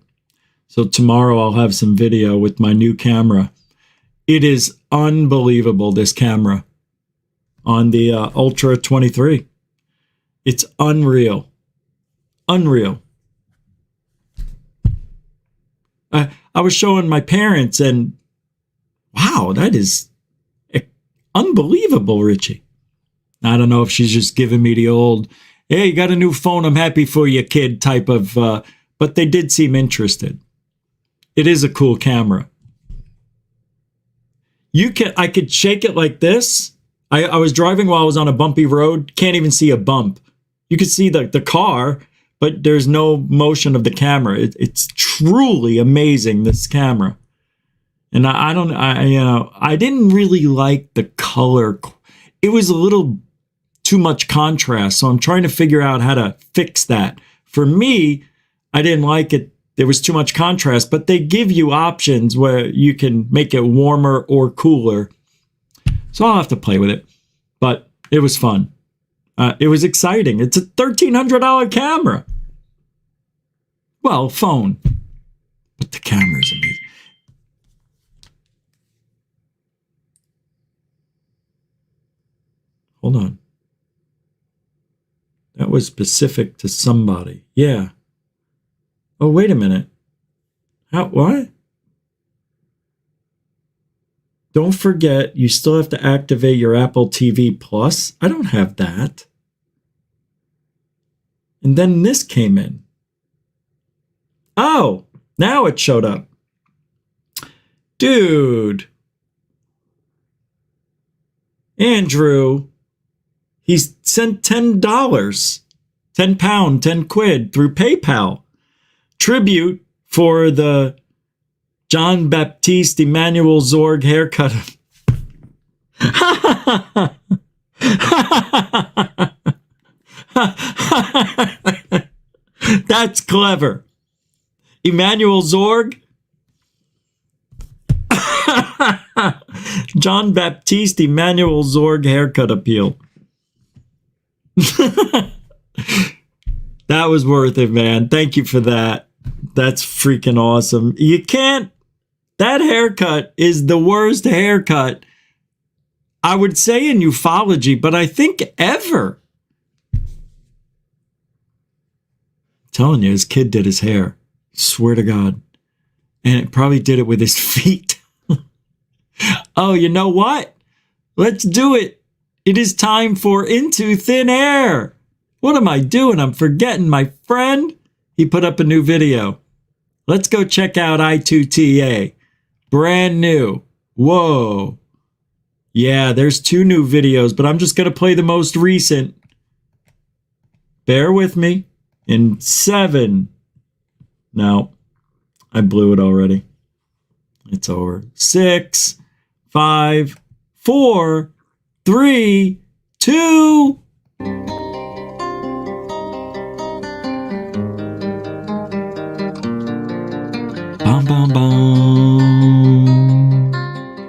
So tomorrow I'll have some video with my new camera. It is unbelievable, this camera on the Ultra 23. It's unreal. Unreal. I was showing my parents and wow, that is unbelievable, Richie. I don't know if she's just giving me the old, hey, you got a new phone, I'm happy for you, kid type of, but they did seem interested. It is a cool camera. I could shake it like this. I was driving while I was on a bumpy road, can't even see a bump. You can see the car, but there's no motion of the camera. It's truly amazing, this camera. And I didn't really like the color. It was a little too much contrast. So I'm trying to figure out how to fix that. For me, I didn't like it. There was too much contrast, but they give you options where you can make it warmer or cooler. So I'll have to play with it, but it was fun. It was exciting. It's a $1,300 camera. Well, phone, but the camera's amazing. Hold on. That was specific to somebody. Yeah. Oh, wait a minute. What? Don't forget, you still have to activate your Apple TV Plus. I don't have that. And then this came in. Oh, now it showed up. Dude. Andrew. He's sent $10, 10 pound, 10 quid through PayPal. Tribute for the John Baptiste Emmanuel Zorg haircut. That's clever. Emmanuel Zorg. John Baptiste Emmanuel Zorg haircut appeal. That was worth it, man. Thank you for that. That's freaking awesome. You can't. That haircut is the worst haircut, I would say, in ufology, but I think ever. I'm telling you, his kid did his hair. Swear to God. And it probably did it with his feet. Oh, you know what? Let's do it. It is time for Into Thin Air. What am I doing? I'm forgetting my friend. He put up a new video. Let's go check out I2TA. Brand new. Whoa. Yeah, there's 2 new videos, but I'm just going to play the most recent. Bear with me. In 7. No. I blew it already. It's over. 6, 5, 4, 3, 2. Bum, bum, bum.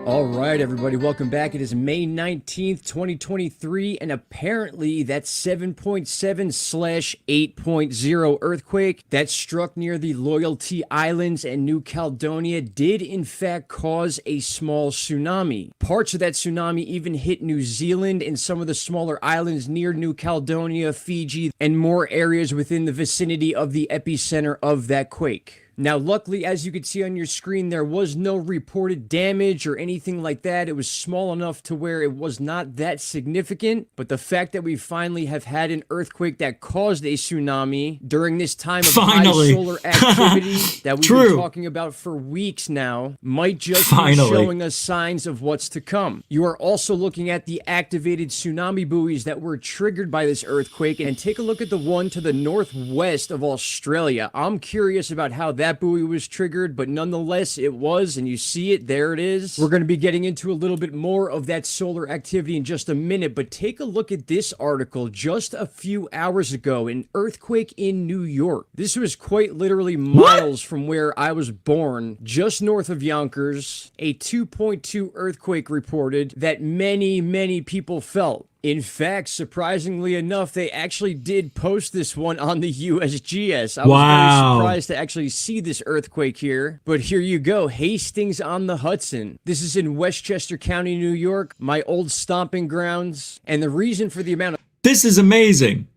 All right, everybody, welcome back. It is May 19th, 2023, and apparently that 7.7/8.0 earthquake that struck near the Loyalty Islands and New Caledonia did in fact cause a small tsunami. Parts of that tsunami even hit New Zealand and some of the smaller islands near New Caledonia, Fiji, and more areas within the vicinity of the epicenter of that quake. Now, luckily, as you can see on your screen, there was no reported damage or anything like that. It was small enough to where it was not that significant. But the fact that we finally have had an earthquake that caused a tsunami during this time of high solar activity that we've been talking about for weeks now might just be showing us signs of what's to come. You are also looking at the activated tsunami buoys that were triggered by this earthquake. And take a look at the one to the northwest of Australia. I'm curious about how that buoy was triggered, but nonetheless it was, and you see it, there it is. We're going to be getting into a little bit more of that solar activity in just a minute, but take a look at this article just a few hours ago, an earthquake in New York. This was quite literally miles from where I was born, just north of Yonkers. A 2.2 earthquake reported that many people felt. In fact, surprisingly enough, they actually did post this one on the USGS. I was very surprised to actually see this earthquake here. But here you go, Hastings on the Hudson. This is in Westchester County, New York, my old stomping grounds. And the reason for the amount of... This is amazing.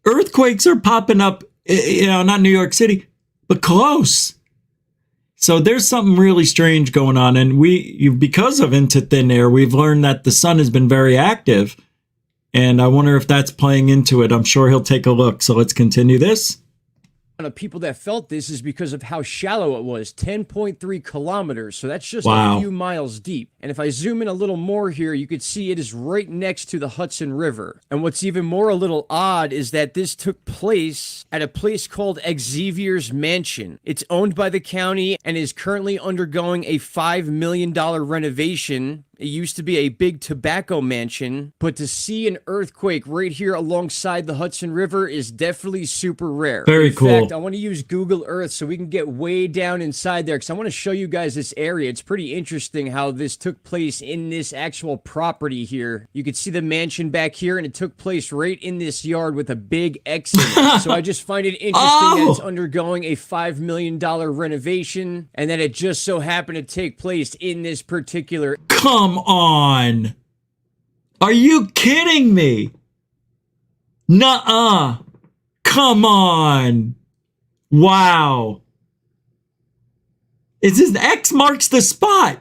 Earthquakes are popping up, not New York City, but close. So there's something really strange going on. And because of Into Thin Air, we've learned that the sun has been very active. And I wonder if that's playing into it. I'm sure he'll take a look. So let's continue this. Of people that felt this is because of how shallow it was, 10.3 kilometers. So that's just a few miles deep. And if I zoom in a little more here, you could see it is right next to the Hudson River. And what's even more a little odd is that this took place at a place called Xavier's Mansion. It's owned by the county and is currently undergoing a $5 million renovation. It used to be a big tobacco mansion, but to see an earthquake right here alongside the Hudson River is definitely super rare. Very cool. In fact, I want to use Google Earth so we can get way down inside there because I want to show you guys this area. It's pretty interesting how this took place in this actual property here. You can see the mansion back here, and it took place right in this yard with a big X in it. So I just find it interesting that it's undergoing a $5 million renovation and that it just so happened to take place in this particular... Come on. Are you kidding me? Nuh-uh. Come on. Wow. It's just X marks the spot.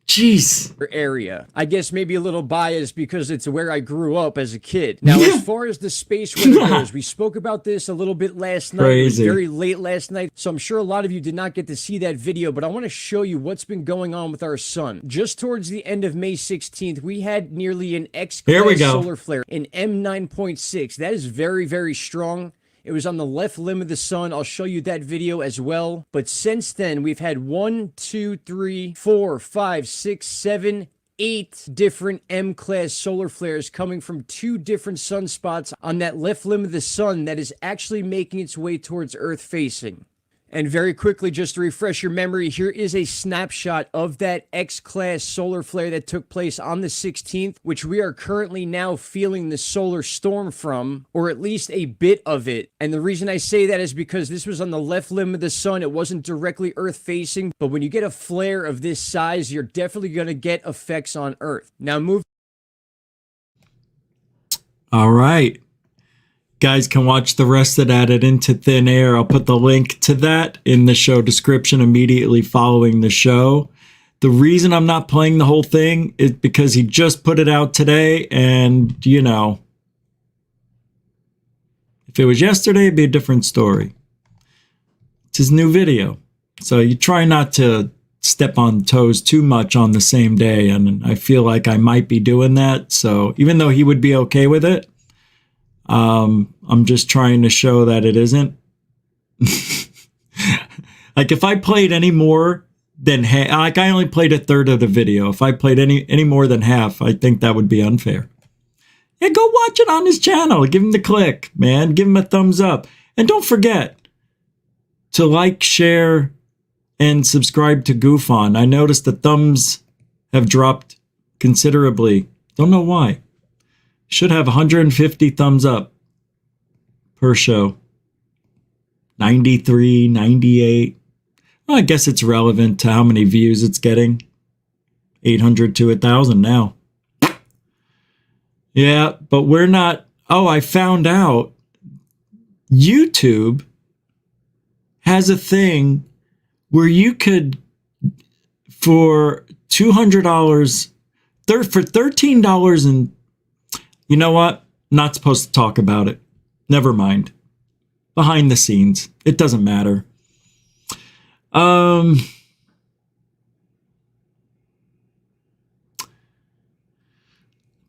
Jeez. Area. I guess maybe a little biased because it's where I grew up as a kid. Now, as far as the space weather goes, we spoke about this a little bit last night. It was very late last night, so I'm sure a lot of you did not get to see that video, but I want to show you what's been going on with our sun. Just towards the end of May 16th, we had nearly an X-class solar flare, an M9.6. That is very strong. It was on the left limb of the sun. I'll show you that video as well. But since then, we've had 1, 2, 3, 4, 5, 6, 7, 8 different M-class solar flares coming from 2 different sunspots on that left limb of the sun that is actually making its way towards Earth facing. And very quickly, just to refresh your memory, here is a snapshot of that X-class solar flare that took place on the 16th, which we are currently now feeling the solar storm from, or at least a bit of it. And the reason I say that is because this was on the left limb of the sun. It wasn't directly Earth-facing, but when you get a flare of this size, you're definitely going to get effects on Earth. Now move. All right. Guys can watch the rest of that at Into Thin Air. I'll put the link to that in the show description immediately following the show. The reason I'm not playing the whole thing is because he just put it out today, and, if it was yesterday, it'd be a different story. It's his new video. So you try not to step on toes too much on the same day, and I feel like I might be doing that. So even though he would be okay with it, I'm just trying to show that it isn't. Like if I played any more than half, like I only played a third of the video. If I played any more than half, I think that would be unfair. Yeah, go watch it on his channel. Give him the click, man. Give him a thumbs up. And don't forget to like, share, and subscribe to GUFON. I noticed the thumbs have dropped considerably. Don't know why. Should have 150 thumbs up per show. 93, 98. Well, I guess it's relevant to how many views it's getting. 800 to 1,000 now. Yeah, but we're not. Oh, I found out YouTube has a thing where you could, for $200, for $13, and you know what? Not supposed to talk about it. Never mind. Behind the scenes. It doesn't matter.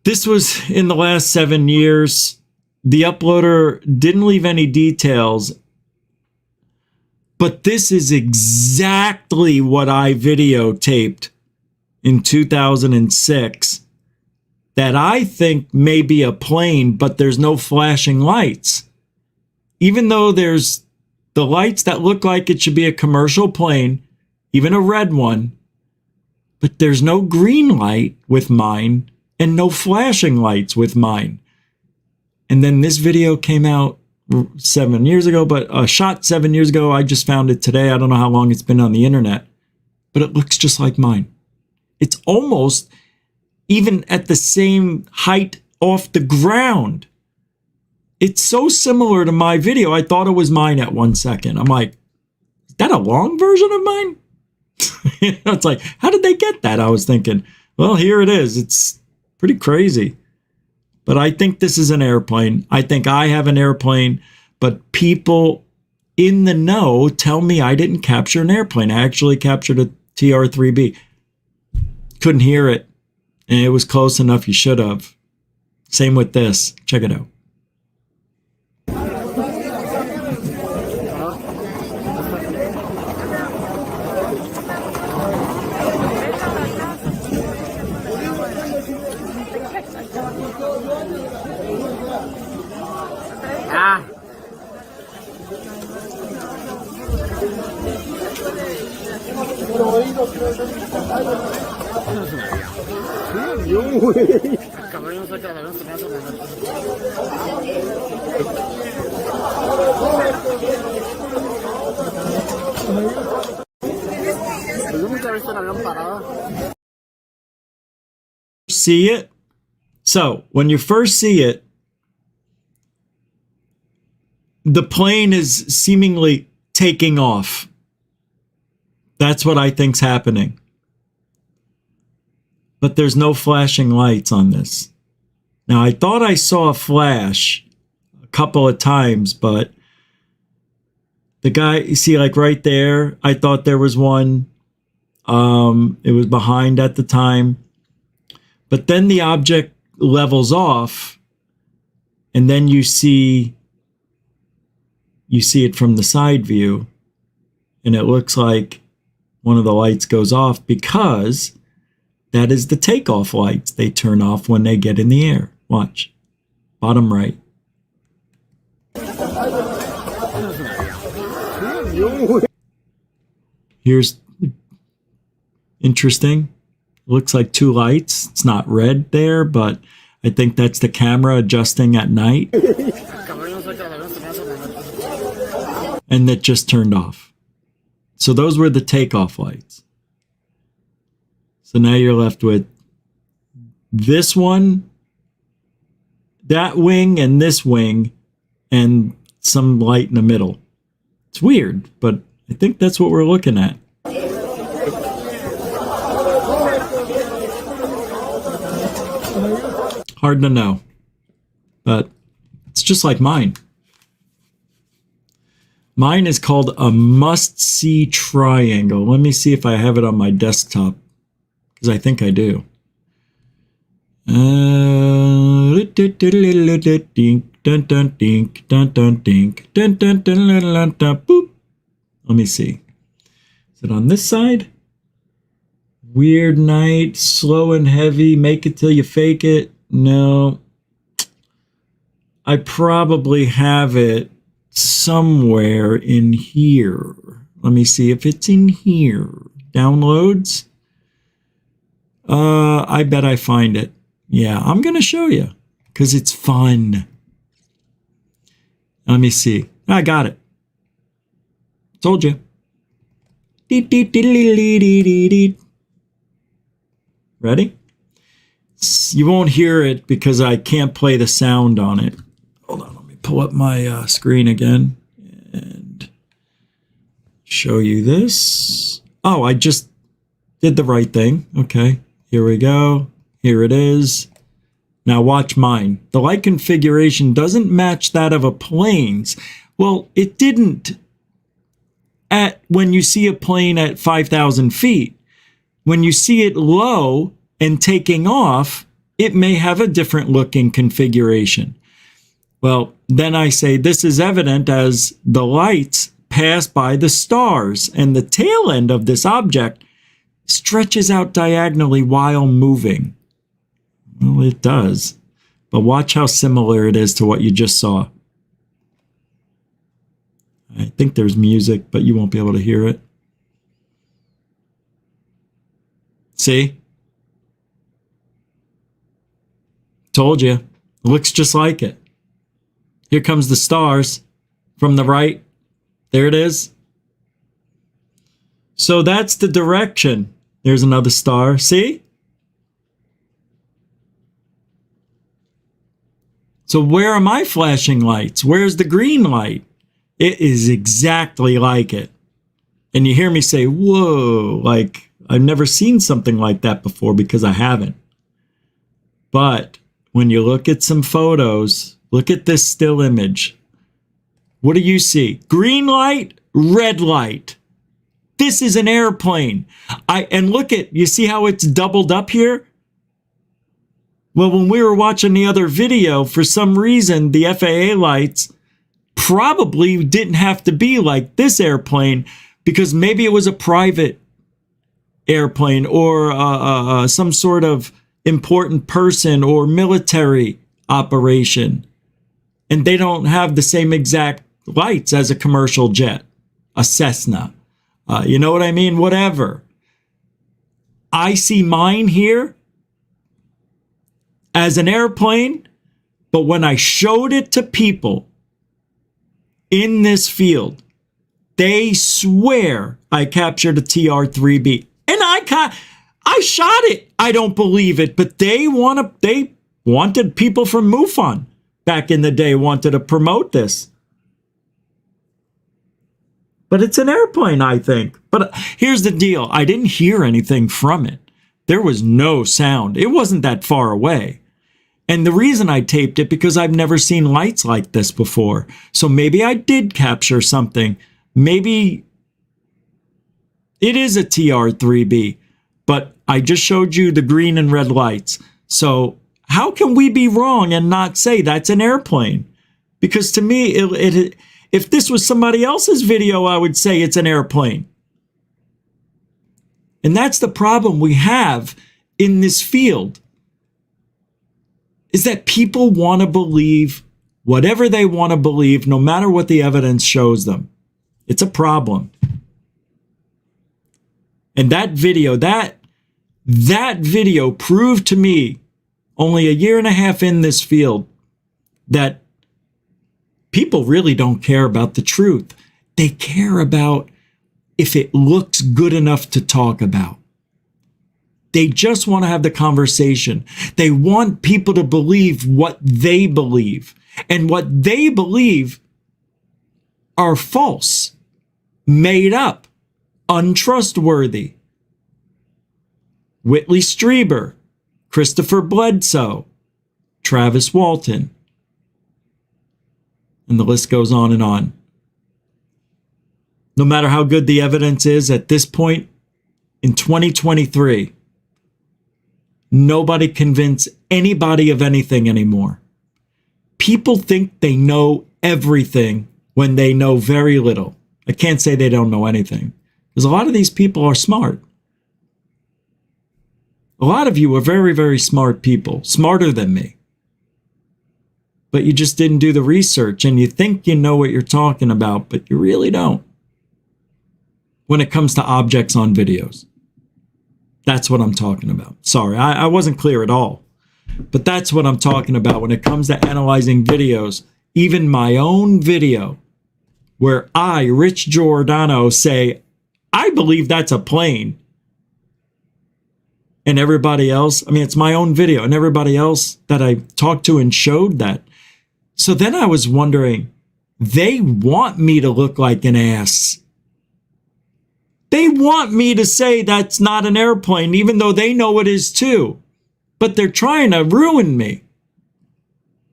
This was in the last 7 years. The uploader didn't leave any details, but this is exactly what I videotaped in 2006 that I think may be a plane, but there's no flashing lights. Even though there's the lights that look like it should be a commercial plane, even a red one, but there's no green light with mine and no flashing lights with mine. And then this video came out 7 years ago, but shot 7 years ago. I just found it today. I don't know how long it's been on the internet, but it looks just like mine. It's almost even at the same height off the ground. It's so similar to my video. I thought it was mine at 1 second. I'm like, is that a long version of mine? It's like, how did they get that? I was thinking, well, here it is. It's pretty crazy. But I think this is an airplane. I think I have an airplane, but people in the know tell me I didn't capture an airplane. I actually captured a TR-3B. Couldn't hear it, and it was close enough. You should have. Same with this. Check it out. See it? So when you first see it, the plane is seemingly taking off. That's what I think's happening. But there's no flashing lights on this. Now, I thought I saw a flash a couple of times, but the guy, you see, like right there, I thought there was one. It was behind at the time. But then the object levels off, and then you see it from the side view, and it looks like one of the lights goes off because that is the takeoff lights. They turn off when they get in the air. Watch. Bottom right. Here's interesting. Looks like two lights. It's not red there, but I think that's the camera adjusting at night. And that just turned off. So those were the takeoff lights. So now you're left with this one, that wing, and this wing, and some light in the middle. It's weird, but I think that's what we're looking at. Hard to know, but it's just like mine. Mine is called a must-see triangle. Let me see if I have it on my desktop, because I think I do. Let me see. Is it on this side? Weird night, slow and heavy, make it till you fake it. No. I probably have it somewhere in here. Let me see if it's in here. Downloads. I bet I find it. Yeah, I'm going to show you because it's fun. Let me see. I got it. Told you. Ready? You won't hear it because I can't play the sound on it. Hold on, let me pull up my screen again and show you this. Oh, I just did the right thing. Okay, here we go. Here it is. Now watch mine. The light configuration doesn't match that of a plane's. Well, it didn't when you see a plane at 5,000 feet. When you see it low and taking off, it may have a different looking configuration. Well, then I say this is evident as the lights pass by the stars and the tail end of this object stretches out diagonally while moving. Well, it does. But watch how similar it is to what you just saw. I think there's music, but you won't be able to hear it. See? Told you. Looks just like it. Here comes the stars from the right. There it is. So that's the direction. There's another star. See? So where are my flashing lights? Where's the green light? It is exactly like it. And you hear me say, whoa, like I've never seen something like that before because I haven't. But when you look at some photos, look at this still image. What do you see? Green light, red light. This is an airplane. And look at, you see how it's doubled up here? Well, when we were watching the other video, for some reason, the FAA lights probably didn't have to be like this airplane because maybe it was a private airplane or some sort of important person or military operation. And they don't have the same exact lights as a commercial jet, a Cessna. You know what I mean? Whatever. I see mine here as an airplane, but when I showed it to people in this field, they swear I captured a TR-3B. And I shot it. I don't believe it, but they wanted people from MUFON back in the day wanted to promote this. But it's an airplane, I think. But here's the deal. I didn't hear anything from it. There was no sound. It wasn't that far away. And the reason I taped it because I've never seen lights like this before. So maybe I did capture something. Maybe it is a TR-3B, but I just showed you the green and red lights. So how can we be wrong and not say that's an airplane? Because to me, if this was somebody else's video, I would say it's an airplane. And that's the problem we have in this field, is that people want to believe whatever they want to believe, no matter what the evidence shows them. It's a problem. And that video, that video proved to me, only a year and a half in this field, that people really don't care about the truth. They care about if it looks good enough to talk about. They just want to have the conversation. They want people to believe what they believe. And what they believe are false, made up, untrustworthy. Whitley Strieber, Christopher Bledsoe, Travis Walton. And the list goes on and on. No matter how good the evidence is at this point in 2023, nobody convince anybody of anything anymore. People think they know everything when they know very little. I can't say they don't know anything, Because a lot of these people are smart. A lot of you are very, very smart people, smarter than me. But you just didn't do the research, and you think you know what you're talking about, but you really don't. When it comes to objects on videos. That's what I'm talking about. Sorry, I wasn't clear at all. But that's what I'm talking about when it comes to analyzing videos. Even my own video, where I, Rich Giordano, say, I believe that's a plane. And everybody else, I mean, it's my own video, and everybody else that I talked to and showed that. So then I was wondering, they want me to look like an ass. They want me to say that's not an airplane, even though they know it is too. But they're trying to ruin me.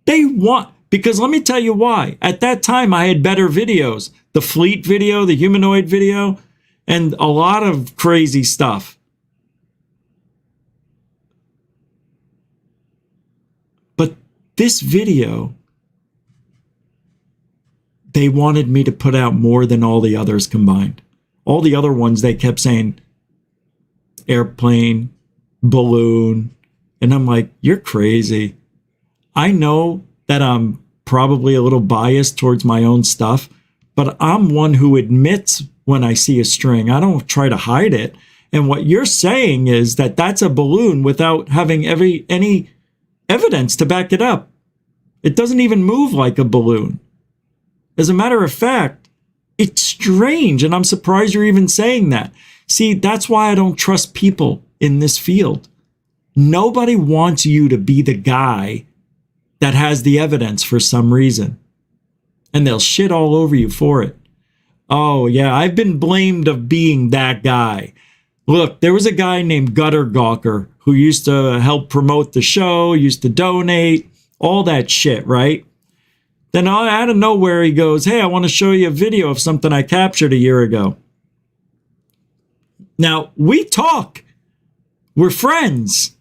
They want, because let me tell you why. At that time, I had better videos. The fleet video, the humanoid video, and a lot of crazy stuff. But this video, they wanted me to put out more than all the others combined. All the other ones, they kept saying airplane, balloon. And I'm like, you're crazy. I know that I'm probably a little biased towards my own stuff, but I'm one who admits when I see a string. I don't try to hide it. And what you're saying is that that's a balloon without having any evidence to back it up. It doesn't even move like a balloon. As a matter of fact, it's strange, and I'm surprised you're even saying that. See, that's why I don't trust people in this field. Nobody wants you to be the guy that has the evidence for some reason. And they'll shit all over you for it. Oh, yeah, I've been blamed of being that guy. Look, there was a guy named Gutter Gawker who used to help promote the show, used to donate, all that shit, right? Then out of nowhere, he goes, hey, I want to show you a video of something I captured a year ago. Now, we talk. We're friends,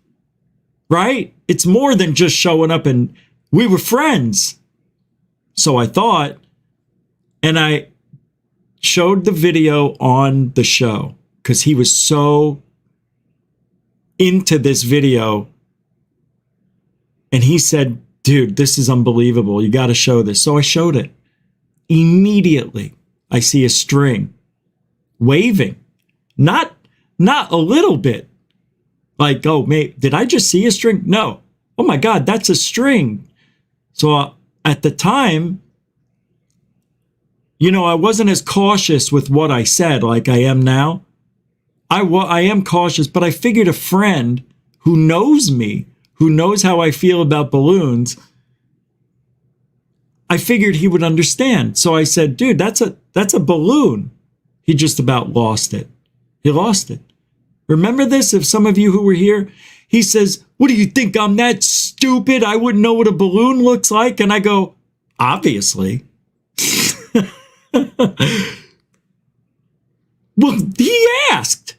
right? It's more than just showing up, and we were friends. So I thought, and I showed the video on the show because he was so into this video. And he said, dude, this is unbelievable. You got to show this. So I showed it. Immediately, I see a string waving. Not a little bit. Like, oh, mate, did I just see a string? No. Oh my God, that's a string. So at the time, you know, I wasn't as cautious with what I said like I am now. I am cautious, but I figured a friend who knows me, who knows how I feel about balloons, I figured he would understand. So I said, dude, that's a balloon. He just about lost it. He lost it. Remember this? If some of you who were here, he says, what do you think? I'm that stupid? I wouldn't know what a balloon looks like. And I go, obviously. Well, he asked.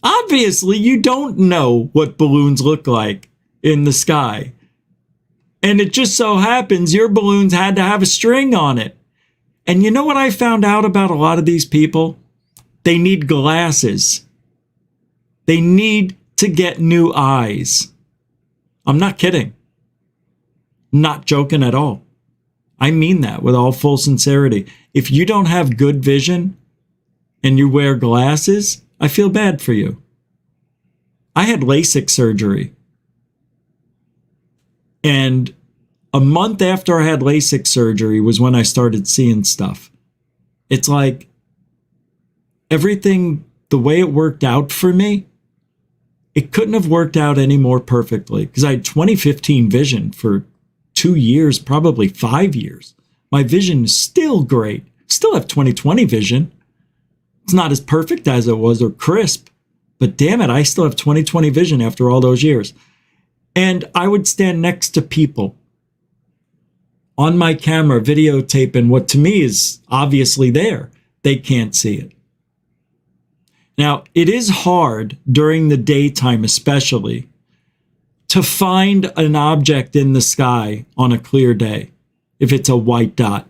Obviously, you don't know what balloons look like in the sky. And it just so happens your balloons had to have a string on it. And you know what I found out about a lot of these people? They need glasses. They need to get new eyes. I'm not kidding. Not joking at all. I mean that with all full sincerity. If you don't have good vision and you wear glasses, I feel bad for you. I had LASIK surgery. And a month after I had LASIK surgery was when I started seeing stuff. It's like everything, the way it worked out for me, it couldn't have worked out any more perfectly because I had 20/15 vision for 2 years, probably 5 years. My vision is still great. Still have 20/20 vision. It's not as perfect as it was or crisp, but damn it, I still have 20/20 vision after all those years. And I would stand next to people on my camera videotaping what to me is obviously there. They can't see it. Now, it is hard during the daytime especially to find an object in the sky on a clear day if it's a white dot.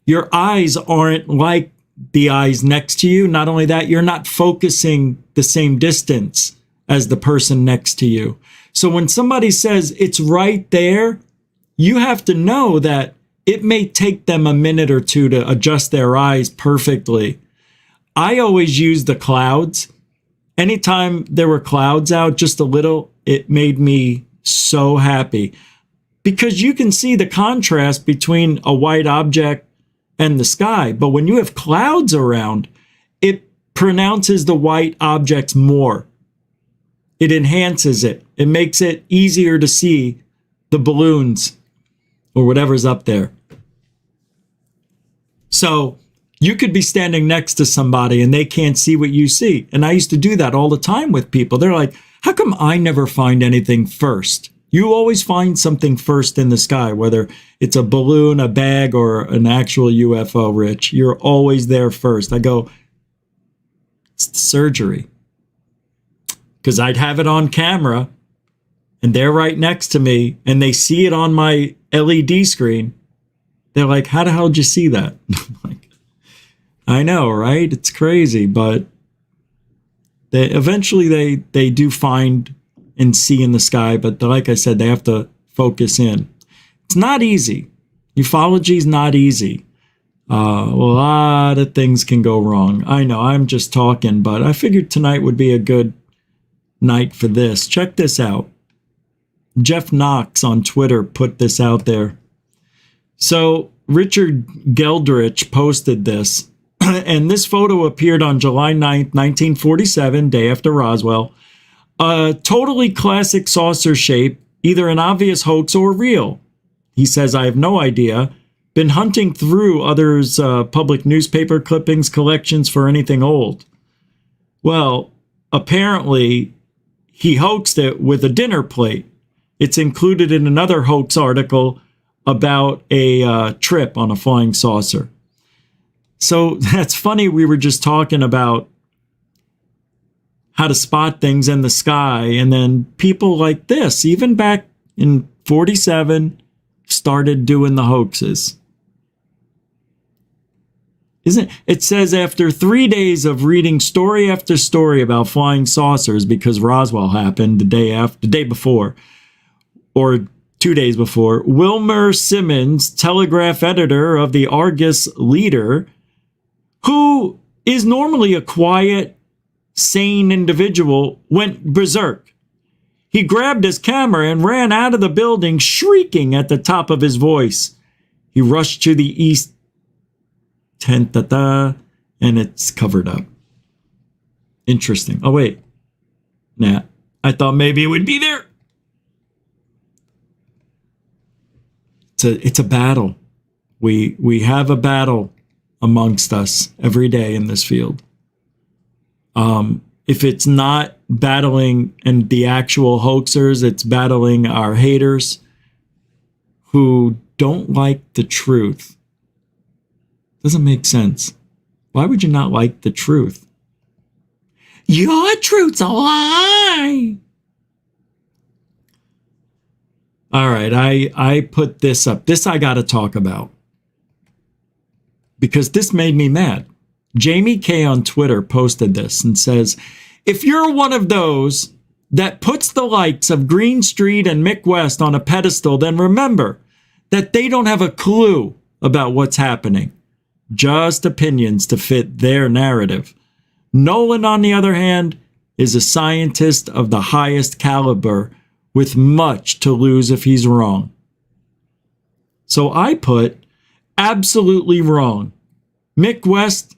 Your eyes aren't like the eyes next to you. Not only that, you're not focusing the same distance as the person next to you. So when somebody says it's right there, you have to know that it may take them a minute or two to adjust their eyes perfectly. I always use the clouds. Anytime there were clouds out just a little, it made me so happy, because you can see the contrast between a white object and the sky. But when you have clouds around, it pronounces the white objects more. It enhances it. It makes it easier to see the balloons or whatever's up there. So you could be standing next to somebody and they can't see what you see. And I used to do that all the time with people. They're like, how come I never find anything first? You always find something first in the sky, whether it's a balloon, a bag, or an actual UFO, Rich. You're always there first. I go, it's the surgery. Because I'd have it on camera and they're right next to me and they see it on my LED screen. They're like, how the hell did you see that? Like, I know, right? It's crazy, but eventually they do find and see in the sky, but like I said, they have to focus in. It's not easy. Ufology is not easy. A lot of things can go wrong. I know, I'm just talking, but I figured tonight would be a good night for this. Check this out. Jeff Knox on Twitter put this out there. So Richard Geldrich posted this, and this photo appeared on July 9th, 1947, day after Roswell. A totally classic saucer shape, either an obvious hoax or real. He says, I have no idea. Been hunting through others' public newspaper clippings collections for anything old. Well, apparently he hoaxed it with a dinner plate. It's included in another hoax article about a trip on a flying saucer. So that's funny. We were just talking about how to spot things in the sky. And then people like this, even back in 47, started doing the hoaxes. It says after 3 days of reading story after story about flying saucers, because Roswell happened the day before, or 2 days before, Wilmer Simmons, Telegraph editor of the Argus Leader, who is normally a quiet, sane individual, went berserk. He grabbed his camera and ran out of the building, shrieking at the top of his voice. He rushed to the east tent, and it's covered up. Interesting. Oh, wait. Nah, I thought maybe it would be there. It's a battle. We have a battle amongst us every day in this field. If it's not battling and the actual hoaxers, it's battling our haters who don't like the truth. Doesn't make sense. Why would you not like the truth? Your truth's a lie. All right, I put this up. This I got to talk about, because this made me mad. Jamie K on Twitter posted this and says, if you're one of those that puts the likes of Green Street and Mick West on a pedestal, then remember that they don't have a clue about what's happening. Just opinions to fit their narrative. Nolan, on the other hand, is a scientist of the highest caliber with much to lose if he's wrong. So I put absolutely wrong. Mick West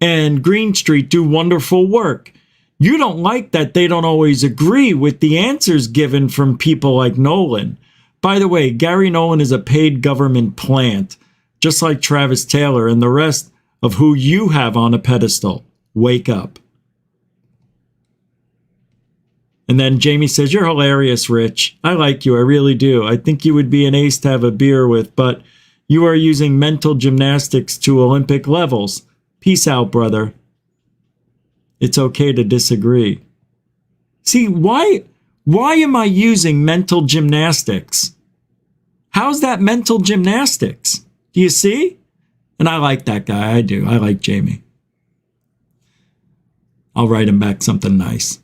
and Green Street do wonderful work. You don't like that they don't always agree with the answers given from people like Nolan. By the way, Garry Nolan is a paid government plant, just like Travis Taylor and the rest of who you have on a pedestal. Wake up. And then Jamie says, you're hilarious, Rich. I like you. I really do. I think you would be an ace to have a beer with, but you are using mental gymnastics to Olympic levels. Peace out, brother. It's okay to disagree. See, why am I using mental gymnastics? How's that mental gymnastics? Do you see? And I like that guy. I do. I like Jamie. I'll write him back something nice.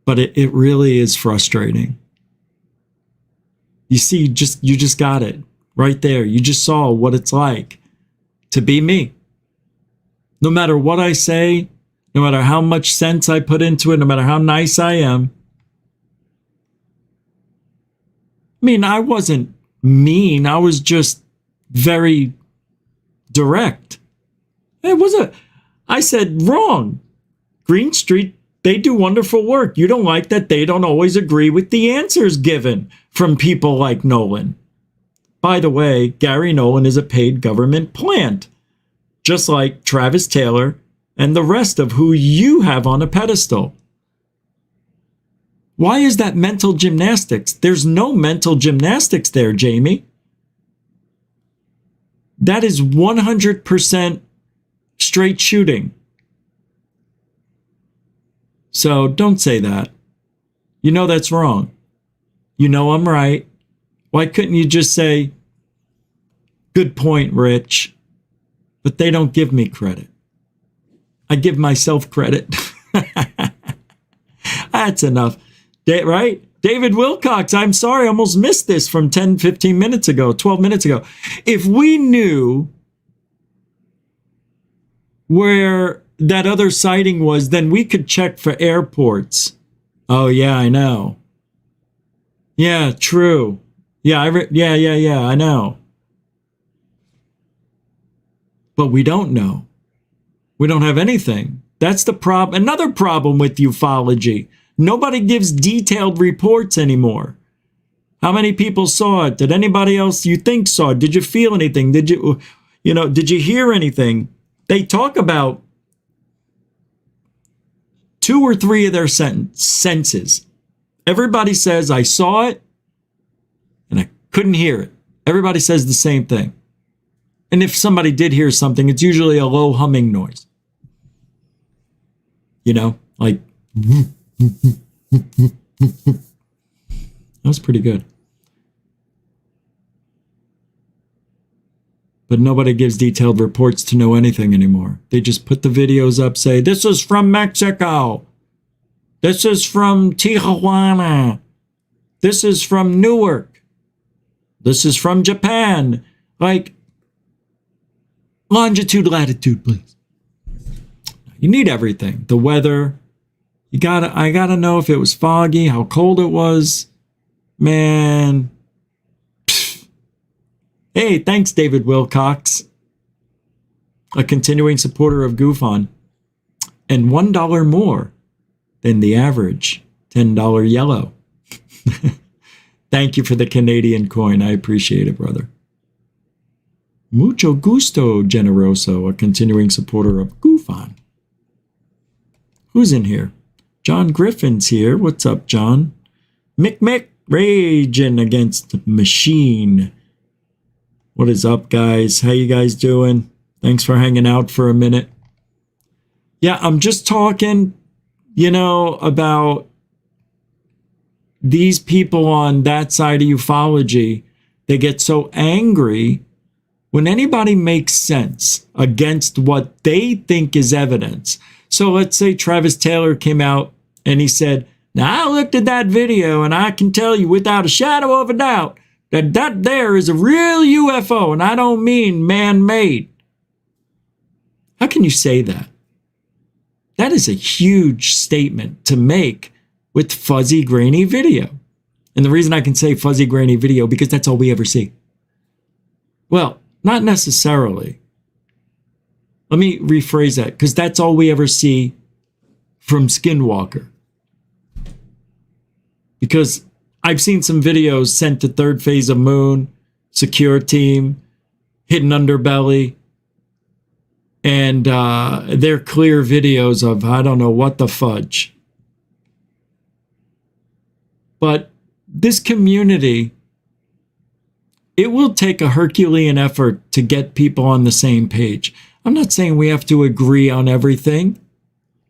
But it really is frustrating. You see, you just got it right there. You just saw what it's like to be me. No matter what I say, no matter how much sense I put into it, no matter how nice I am. I mean, I wasn't mean. I was just very direct. I said, wrong. Green Street, they do wonderful work. You don't like that they don't always agree with the answers given from people like Nolan. By the way, Garry Nolan is a paid government plant, just like Travis Taylor and the rest of who you have on a pedestal. Why is that mental gymnastics? There's no mental gymnastics there, Jamie. That is 100% straight shooting. So don't say that. You know that's wrong. You know I'm right. Why couldn't you just say, good point, Rich? But they don't give me credit. I give myself credit. That's enough. Right? David Wilcox, I'm sorry, I almost missed this from 10, 15 minutes ago, 12 minutes ago. If we knew where that other sighting was, then we could check for airports. Oh, yeah, I know. Yeah, true. Yeah, I know. But we don't know. We don't have anything. That's the problem. Another problem with ufology. Nobody gives detailed reports anymore. How many people saw it? Did anybody else you think saw it? Did you feel anything? Did you hear anything? They talk about 2 or 3 of their senses. Everybody says, I saw it and I couldn't hear it. Everybody says the same thing. And if somebody did hear something, it's usually a low humming noise. You know, like, that was pretty good. But nobody gives detailed reports to know anything anymore. They just put the videos up, say, this is from Mexico. This is from Tijuana. This is from Newark. This is from Japan. Like, longitude, latitude, please. You need everything. The weather. I gotta know if it was foggy, how cold it was. Man. Pfft. Hey, thanks, David Wilcox. A continuing supporter of GUFON. And $1 more than the average $10 yellow. Thank you for the Canadian coin. I appreciate it, brother. Mucho gusto, Generoso, a continuing supporter of GUFON. Who's in here? John Griffin's here. What's up, John? Mick, raging against the machine. What is up, guys? How you guys doing? Thanks for hanging out for a minute. Yeah, I'm just talking, about these people on that side of ufology. They get so angry when anybody makes sense against what they think is evidence. So let's say Travis Taylor came out and he said, now I looked at that video and I can tell you without a shadow of a doubt that there is a real UFO, and I don't mean man-made. How can you say that? That is a huge statement to make with fuzzy, grainy video. And the reason I can say fuzzy, grainy video, because that's all we ever see. Well, not necessarily. Let me rephrase that, because that's all we ever see from Skinwalker. Because I've seen some videos sent to Third Phase of Moon, Secure Team, Hidden Underbelly, and they're clear videos of I don't know what the fudge. But this community, it will take a Herculean effort to get people on the same page. I'm not saying we have to agree on everything,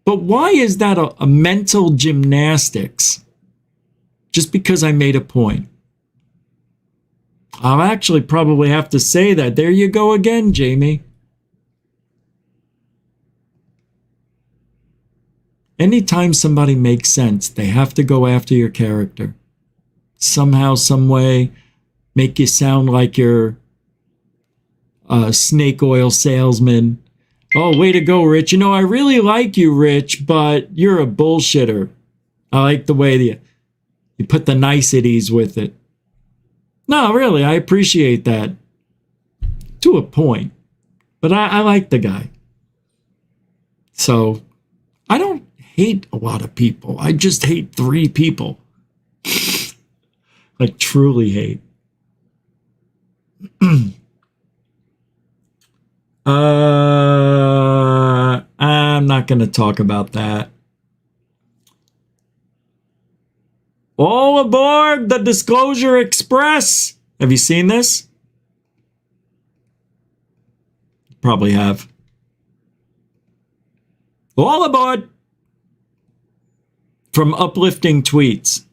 but why is that a mental gymnastics? Just because I made a point. I'll actually probably have to say that. There you go again, Jamie. Anytime somebody makes sense, they have to go after your character. Somehow, some way, make you sound like you're a snake oil salesman. Oh, way to go, Rich. You know, I really like you, Rich, but you're a bullshitter. I like the way you put the niceties with it. No, really, I appreciate that. To a point. But I like the guy. So, I don't hate a lot of people. I just hate 3 people. Like, truly hate. I'm not going to talk about that. All aboard the Disclosure Express. Have you seen this? Probably have. All aboard. From Uplifting Tweets.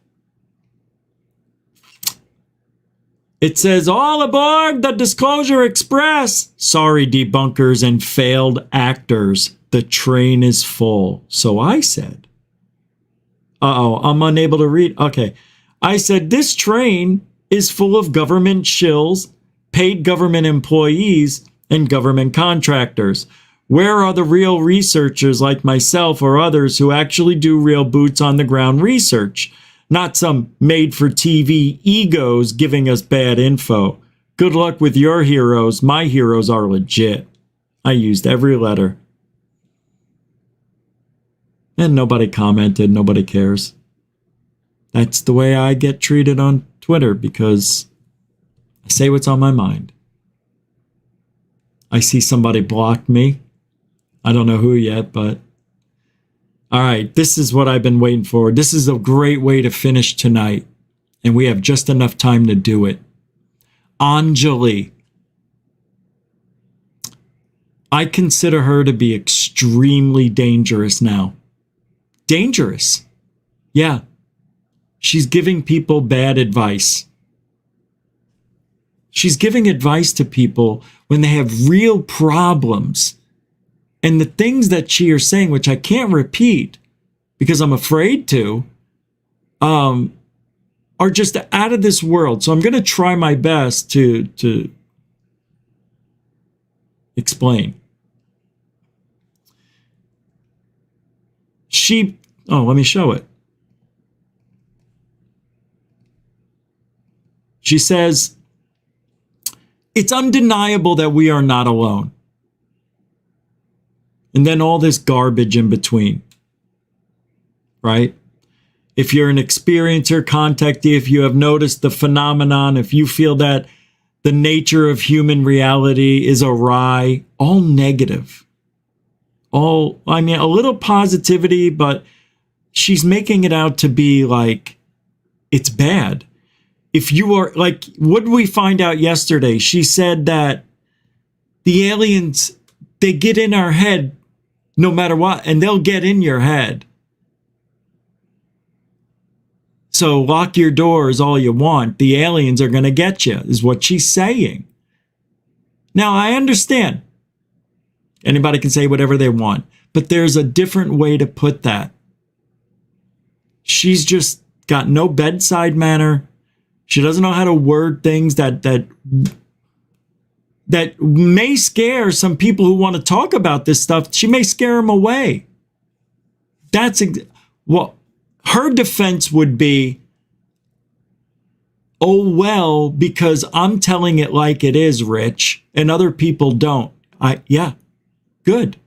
It says, all aboard the Disclosure Express. Sorry, debunkers and failed actors. The train is full. So I said. Uh-oh, I'm unable to read. Okay. I said, this train is full of government shills, paid government employees, and government contractors. Where are the real researchers like myself or others who actually do real boots on the ground research? Not some made-for-TV egos giving us bad info. Good luck with your heroes. My heroes are legit. I used every letter. And nobody commented. Nobody cares. That's the way I get treated on Twitter because I say what's on my mind. I see somebody blocked me. I don't know who yet, but... All right, this is what I've been waiting for. This is a great way to finish tonight. And we have just enough time to do it. Anjali. I consider her to be extremely dangerous now. Dangerous. Yeah. She's giving people bad advice. She's giving advice to people when they have real problems. And the things that she is saying, which I can't repeat because I'm afraid to, are just out of this world. So I'm going to try my best to explain. Let me show it. She says, it's undeniable that we are not alone. And then all this garbage in between, right? If you're an experiencer, contact me. If you have noticed the phenomenon, if you feel that the nature of human reality is awry, all negative. A little positivity, but she's making it out to be like it's bad. If you are like, what did we find out yesterday? She said that the aliens, they get in our head no matter what, and they'll get in your head. So lock your doors all you want. The aliens are going to get you, is what she's saying. Now, I understand. Anybody can say whatever they want, but there's a different way to put that. She's just got no bedside manner. She doesn't know how to word things that may scare some people who want to talk about this stuff. She may scare them away. Her defense would be, oh, well, because I'm telling it like it is, Rich, and other people don't. Good.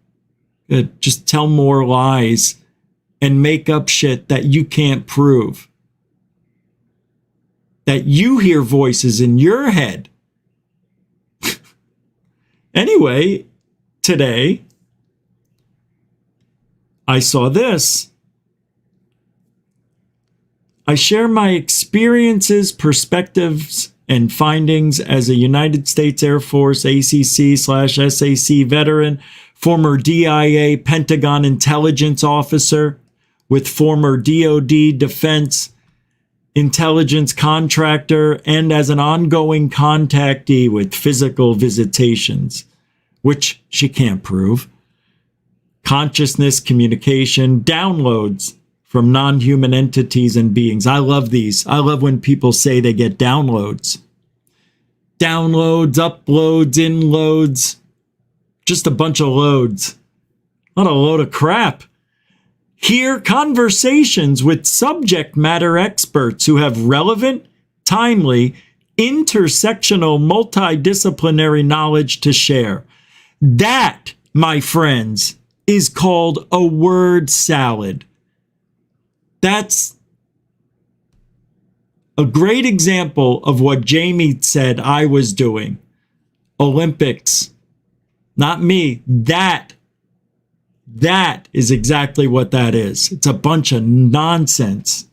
Just tell more lies and make up shit that you can't prove. That you hear voices in your head. Anyway, today, I saw this. I share my experiences, perspectives, and findings as a United States Air Force ACC/SAC veteran, former DIA Pentagon intelligence officer with former DOD defense intelligence contractor and as an ongoing contactee with physical visitations, which she can't prove. Consciousness, communication, downloads from non-human entities and beings. I love these. I love when people say they get downloads. Downloads, uploads, inloads, just a bunch of loads. What a load of crap. Hear conversations with subject matter experts who have relevant, timely, intersectional, multidisciplinary knowledge to share. That, my friends, is called a word salad. That's a great example of what Jamie said I was doing. Olympics. Not me. That is exactly what that is. It's a bunch of nonsense.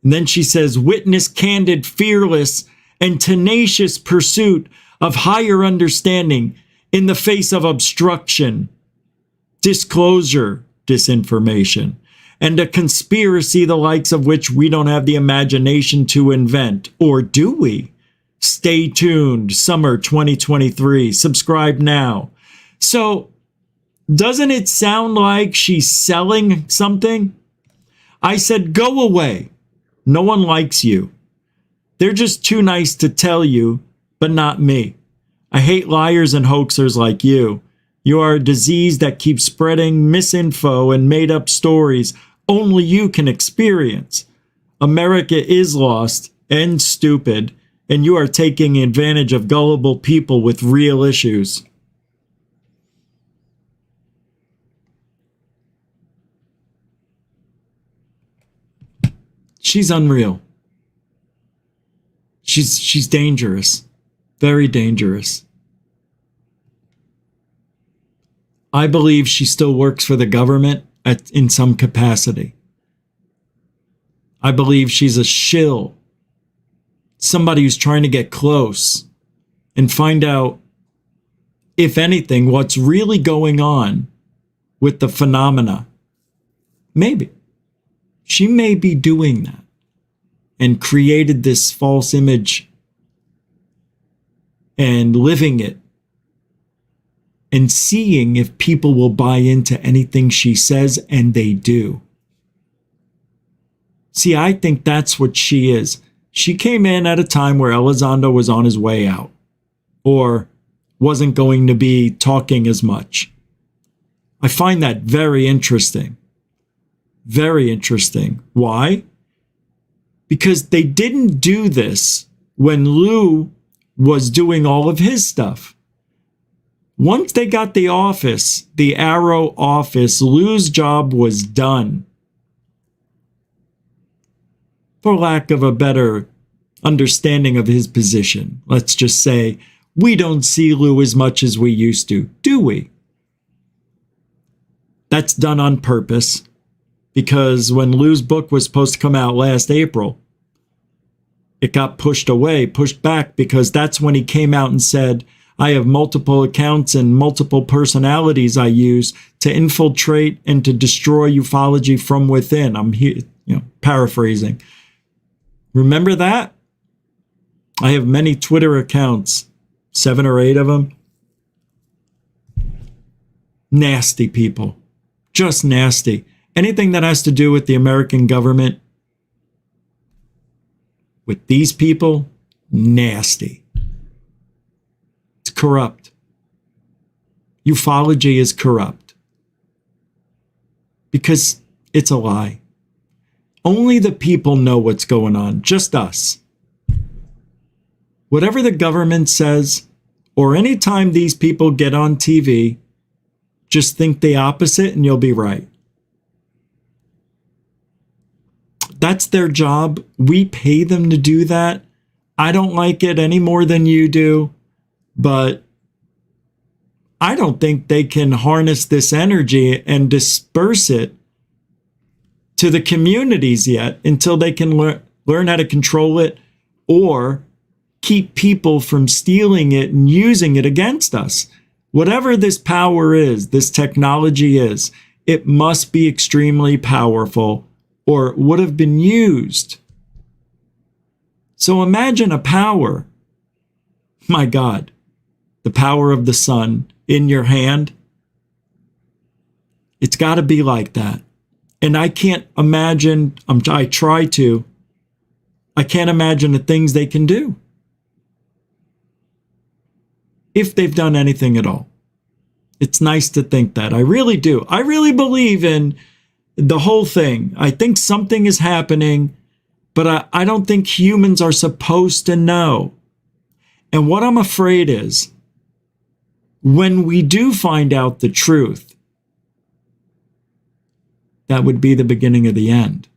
And then she says, witness candid, fearless, and tenacious pursuit of higher understanding in the face of obstruction, disclosure, disinformation, and a conspiracy the likes of which we don't have the imagination to invent. Or do we? Stay tuned. Summer 2023. Subscribe now. So, doesn't it sound like she's selling something? I said, go away. No one likes you. They're just too nice to tell you, but not me. I hate liars and hoaxers like you. You are a disease that keeps spreading misinfo and made up stories only you can experience. America is lost and stupid, and you are taking advantage of gullible people with real issues. She's unreal. She's dangerous. Very dangerous. I believe she still works for the government in some capacity. I believe she's a shill. Somebody who's trying to get close and find out, if anything, what's really going on with the phenomena. Maybe. She may be doing that and created this false image and living it and seeing if people will buy into anything she says, and they do. See, I think that's what she is. She came in at a time where Elizondo was on his way out or wasn't going to be talking as much. I find that very interesting. Very interesting. Why? Because they didn't do this when Lou was doing all of his stuff. Once they got the office, the Arrow office, Lou's job was done. For lack of a better understanding of his position, let's just say, we don't see Lou as much as we used to, do we? That's done on purpose, because when Lou's book was supposed to come out last April, it got pushed away, pushed back, because that's when he came out and said, I have multiple accounts and multiple personalities I use to infiltrate and to destroy ufology from within. I'm here, paraphrasing. Remember that? I have many Twitter accounts, 7 or 8 of them. Nasty people, just nasty. Anything that has to do with the American government, with these people, nasty. It's corrupt. Ufology is corrupt. Because it's a lie. Only the people know what's going on, just us. Whatever the government says, or anytime these people get on TV, just think the opposite and you'll be right. That's their job. We pay them to do that. I don't like it any more than you do, but I don't think they can harness this energy and disperse it to the communities yet until they can learn how to control it or keep people from stealing it and using it against us. Whatever this power is, this technology is, it must be extremely powerful, or it would have been used So imagine a power, my God, the power of the sun in your hand. It's got to be like that. And I can't imagine, I can't imagine the things they can do. If they've done anything at all. It's nice to think that. I really do. I really believe in the whole thing. I think something is happening, but I don't think humans are supposed to know. And what I'm afraid is, when we do find out the truth, that would be the beginning of the end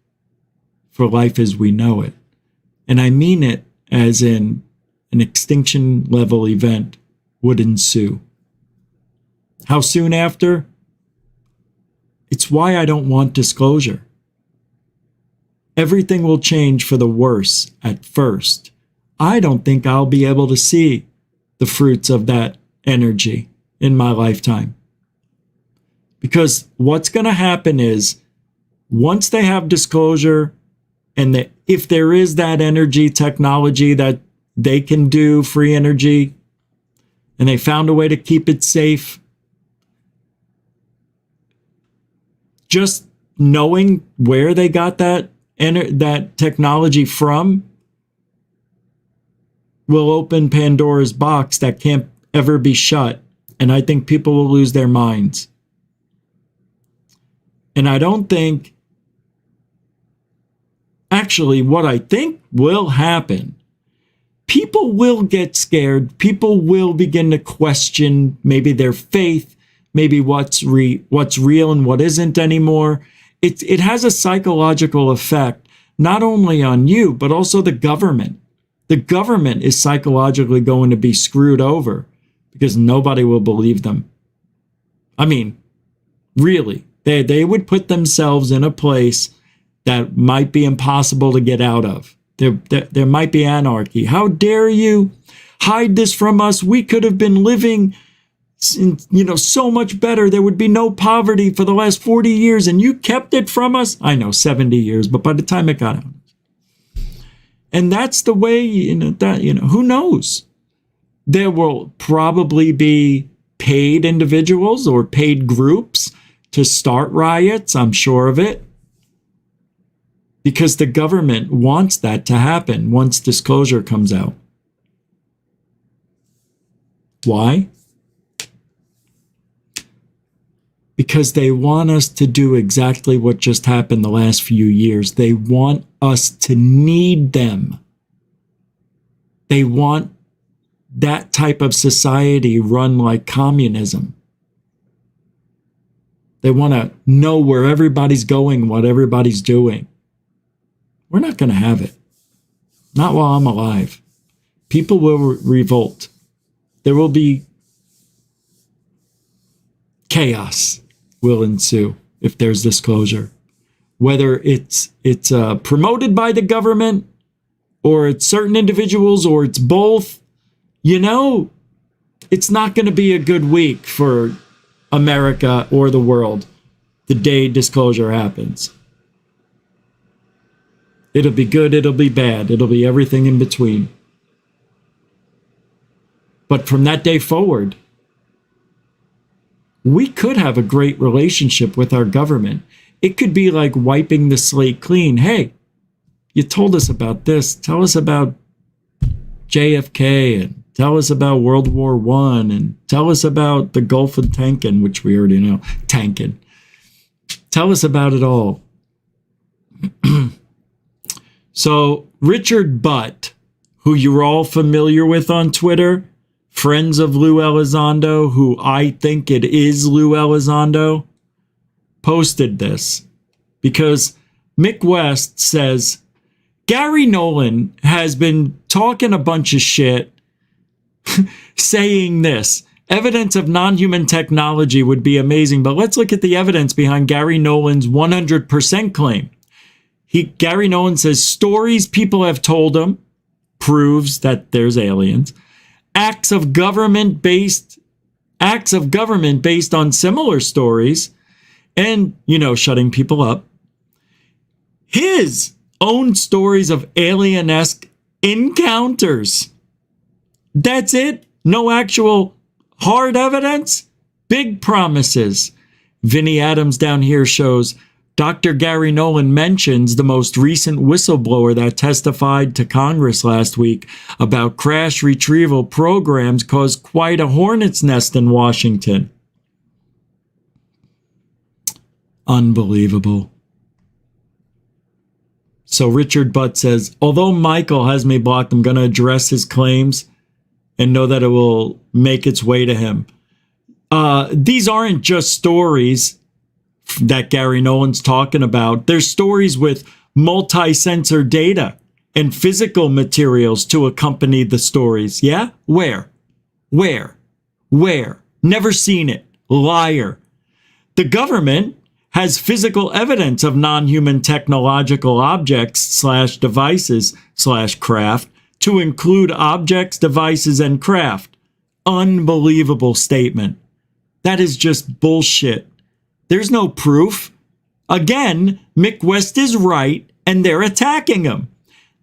for life as we know it. And I mean it as in an extinction level event would ensue. How soon after? It's why I don't want disclosure. Everything will change for the worse at first. I don't think I'll be able to see the fruits of that energy in my lifetime. Because what's going to happen is, once they have disclosure, and if there is that energy technology that they can do free energy, and they found a way to keep it safe, just knowing where they got that technology from will open Pandora's box that can't ever be shut. And I think people will lose their minds. And I don't think, actually, what I think will happen, people will get scared. People will begin to question maybe their faith, maybe what's real and what isn't anymore. It has a psychological effect, not only on you, but also the government. The government is psychologically going to be screwed over because nobody will believe them. I mean, really, they would put themselves in a place that might be impossible to get out of. There might be anarchy. How dare you hide this from us? We could have been living so much better. There would be no poverty for the last 40 years, and you kept it from us. I know 70 years, but by the time it got out. And that's the way, who knows? There will probably be paid individuals or paid groups to start riots. I'm sure of it. Because the government wants that to happen once disclosure comes out. Why? Because they want us to do exactly what just happened the last few years. They want us to need them. They want that type of society run like communism. They want to know where everybody's going, what everybody's doing. We're not going to have it. Not while I'm alive. People will revolt. There will be chaos will ensue if there's disclosure. Whether it's promoted by the government, or it's certain individuals, or it's both, it's not going to be a good week for America or the world the day disclosure happens. It'll be good, it'll be bad, it'll be everything in between. But from that day forward, we could have a great relationship with our government. It could be like wiping the slate clean. Hey, you told us about this. Tell us about JFK, and tell us about World War I, and tell us about the Gulf of Tonkin, which we already know. Tonkin. Tell us about it all. So Richard Butt, who you're all familiar with on Twitter, friends of Lou Elizondo, who I think it is Lou Elizondo, posted this because Mick West says, Garry Nolan has been talking a bunch of shit saying this. Evidence of non-human technology would be amazing, but let's look at the evidence behind Garry Nolan's 100% claim. Garry Nolan says stories people have told him proves that there's aliens. Acts of government based on similar stories and, shutting people up. His own stories of alien-esque encounters. That's it. No actual hard evidence. Big promises. Vinny Adams down here shows Dr. Garry Nolan mentions the most recent whistleblower that testified to Congress last week about crash retrieval programs caused quite a hornet's nest in Washington. Unbelievable. So Richard Butt says, although Michael has me blocked, I'm going to address his claims and know that it will make its way to him. These aren't just stories that Garry Nolan's talking about. There's stories with multi-sensor data and physical materials to accompany the stories. Yeah? Where? Never seen it. Liar. The government has physical evidence of non-human technological objects / devices / craft to include objects, devices, and craft. Unbelievable statement. That is just bullshit. There's no proof. Again, Mick West is right, and they're attacking him.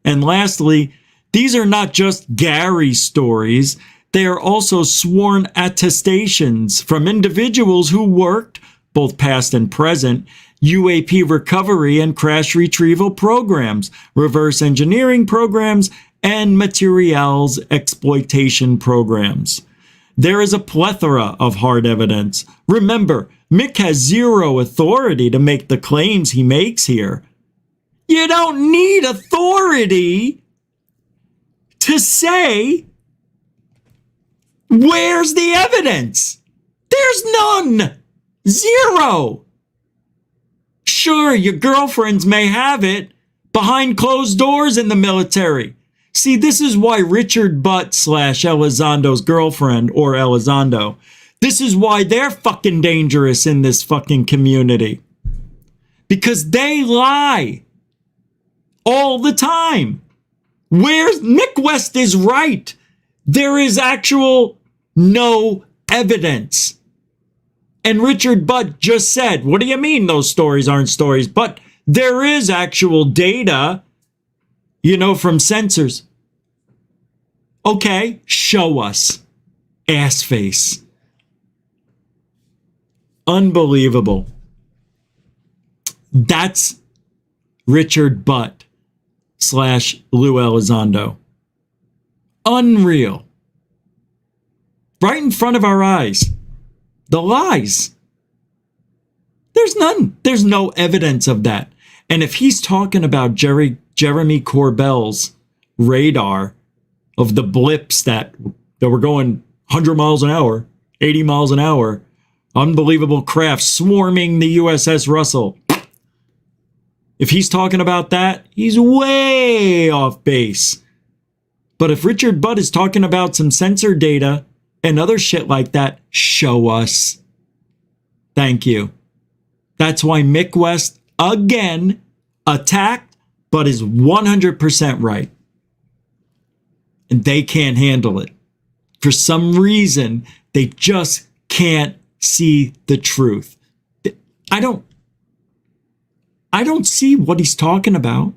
And lastly, these are not just Garry stories. They are also sworn attestations from individuals who worked, both past and present, UAP recovery and crash retrieval programs, reverse engineering programs, and materials exploitation programs. There is a plethora of hard evidence. Remember, Mick has zero authority to make the claims he makes here. You don't need authority to say, where's the evidence? There's none. Zero. Sure, your girlfriends may have it behind closed doors in the military. See, this is why Richard Butt / Elizondo's girlfriend or Elizondo, this is why they're fucking dangerous in this fucking community. Because they lie all the time. Mick West is right. There is actual no evidence. And Richard Butt just said, what do you mean those stories aren't stories? But there is actual data, from sensors. Okay, show us. Ass face. Unbelievable. That's Richard Butt / Lou Elizondo. Unreal. Right in front of our eyes. The lies. There's none. There's no evidence of that. And if he's talking about Jeremy Corbell's radar of the blips that were going 100 miles an hour, 80 miles an hour, unbelievable craft swarming the USS Russell. If he's talking about that, he's way off base. But if Richard Butt is talking about some sensor data and other shit like that, show us. Thank you. That's why Mick West, again, attacked, but is 100% right. And they can't handle it. For some reason, they just can't see the truth. I don't see what he's talking about,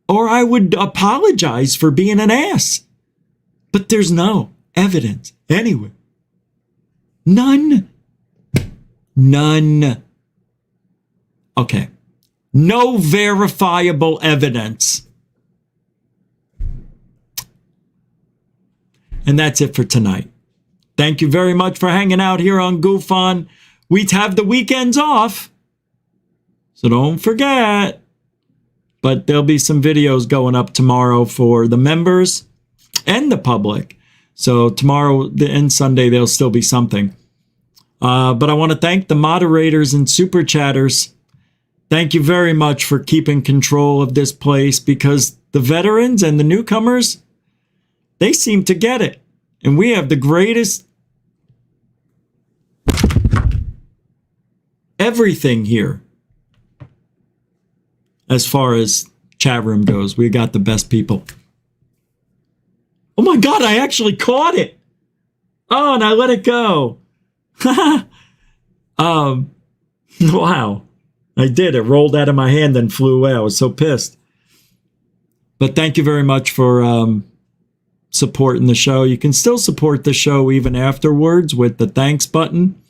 or I would apologize for being an ass. But there's no evidence anywhere. None. Okay. No verifiable evidence. And that's it for tonight. Thank you very much for hanging out here on GUFON. We have the weekends off, so don't forget. But there'll be some videos going up tomorrow for the members and the public. So tomorrow and Sunday, there'll still be something. But I want to thank the moderators and super chatters. Thank you very much for keeping control of this place, because the veterans and the newcomers, they seem to get it. And we have the greatest everything here. As far as chat room goes, we got the best people. Oh my God, I actually caught it. Oh, and I let it go. Wow. I did. It rolled out of my hand and flew away. I was so pissed. But thank you very much for supporting the show. You can still support the show even afterwards with the thanks button.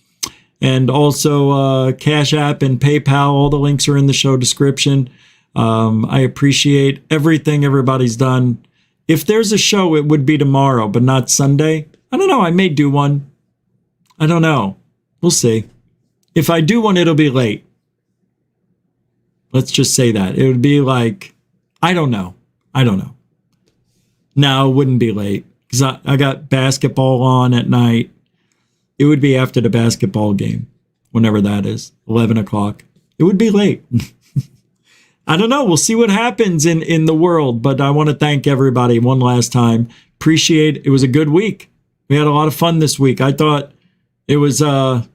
And also Cash App and PayPal. All the links are in the show description. I appreciate everything everybody's done. If there's a show, it would be tomorrow, but not Sunday. I don't know. I may do one. I don't know. We'll see. If I do one, it'll be late. Let's just say that. It would be like, I don't know. No, it wouldn't be late because I got basketball on at night. It would be after the basketball game, whenever that is, 11 o'clock. It would be late. I don't know. We'll see what happens in the world, but I want to thank everybody one last time. Appreciate it. It was a good week. We had a lot of fun this week. I thought it was not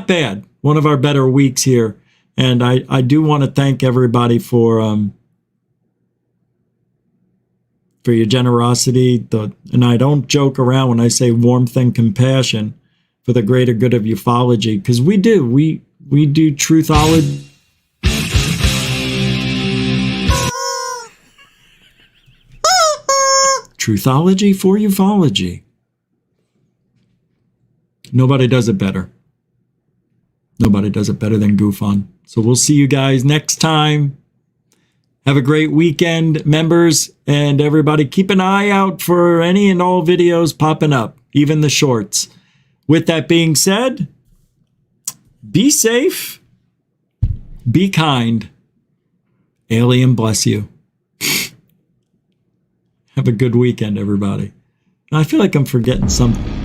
bad. One of our better weeks here. And I do want to thank everybody for your generosity. And I don't joke around when I say warmth and compassion for the greater good of ufology, because we do. We do truthology. Truthology for ufology. Nobody does it better. Nobody does it better than GUFON. So we'll see you guys next time. Have a great weekend, members, and everybody. Keep an eye out for any and all videos popping up, even the shorts. With that being said, be safe, be kind. Alien bless you. Have a good weekend, everybody. I feel like I'm forgetting something.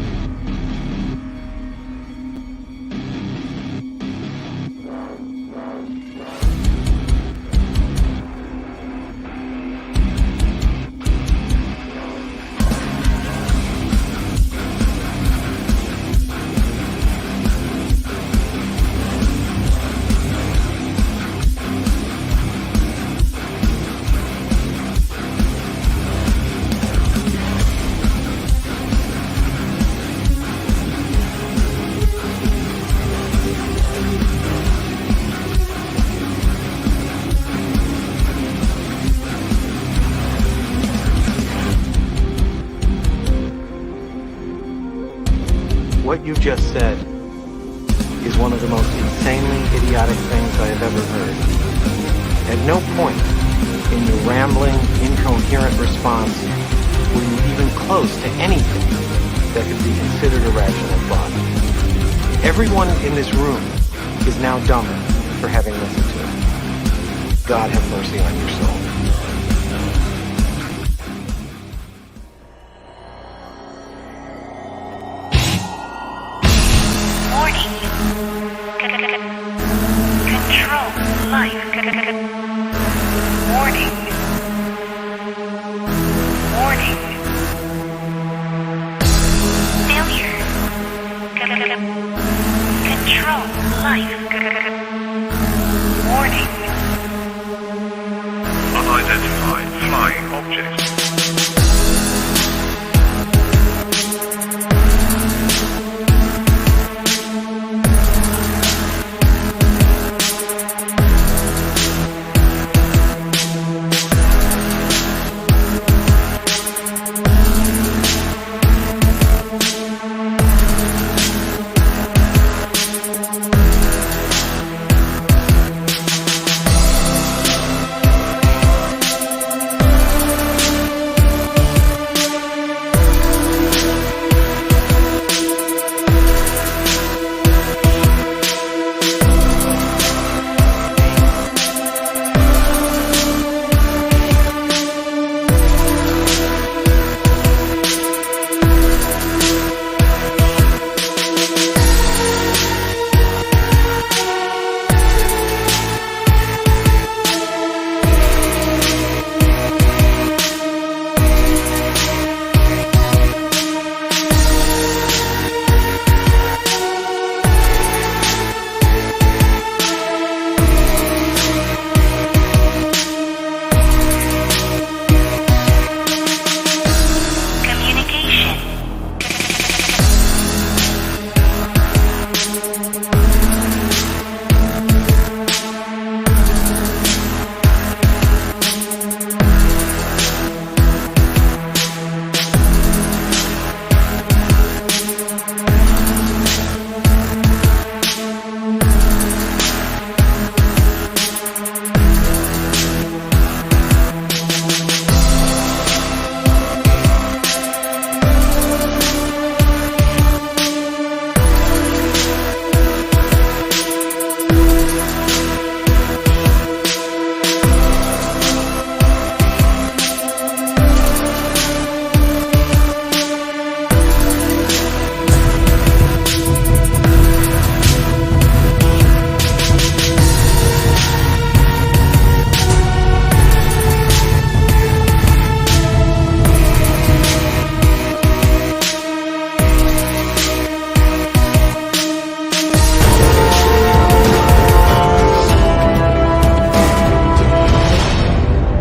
What you just said is one of the most insanely idiotic things I have ever heard. At no point in your rambling, incoherent response were you even close to anything that could be considered a rational thought. Everyone in this room is now dumber for having listened to it. God have mercy on your soul.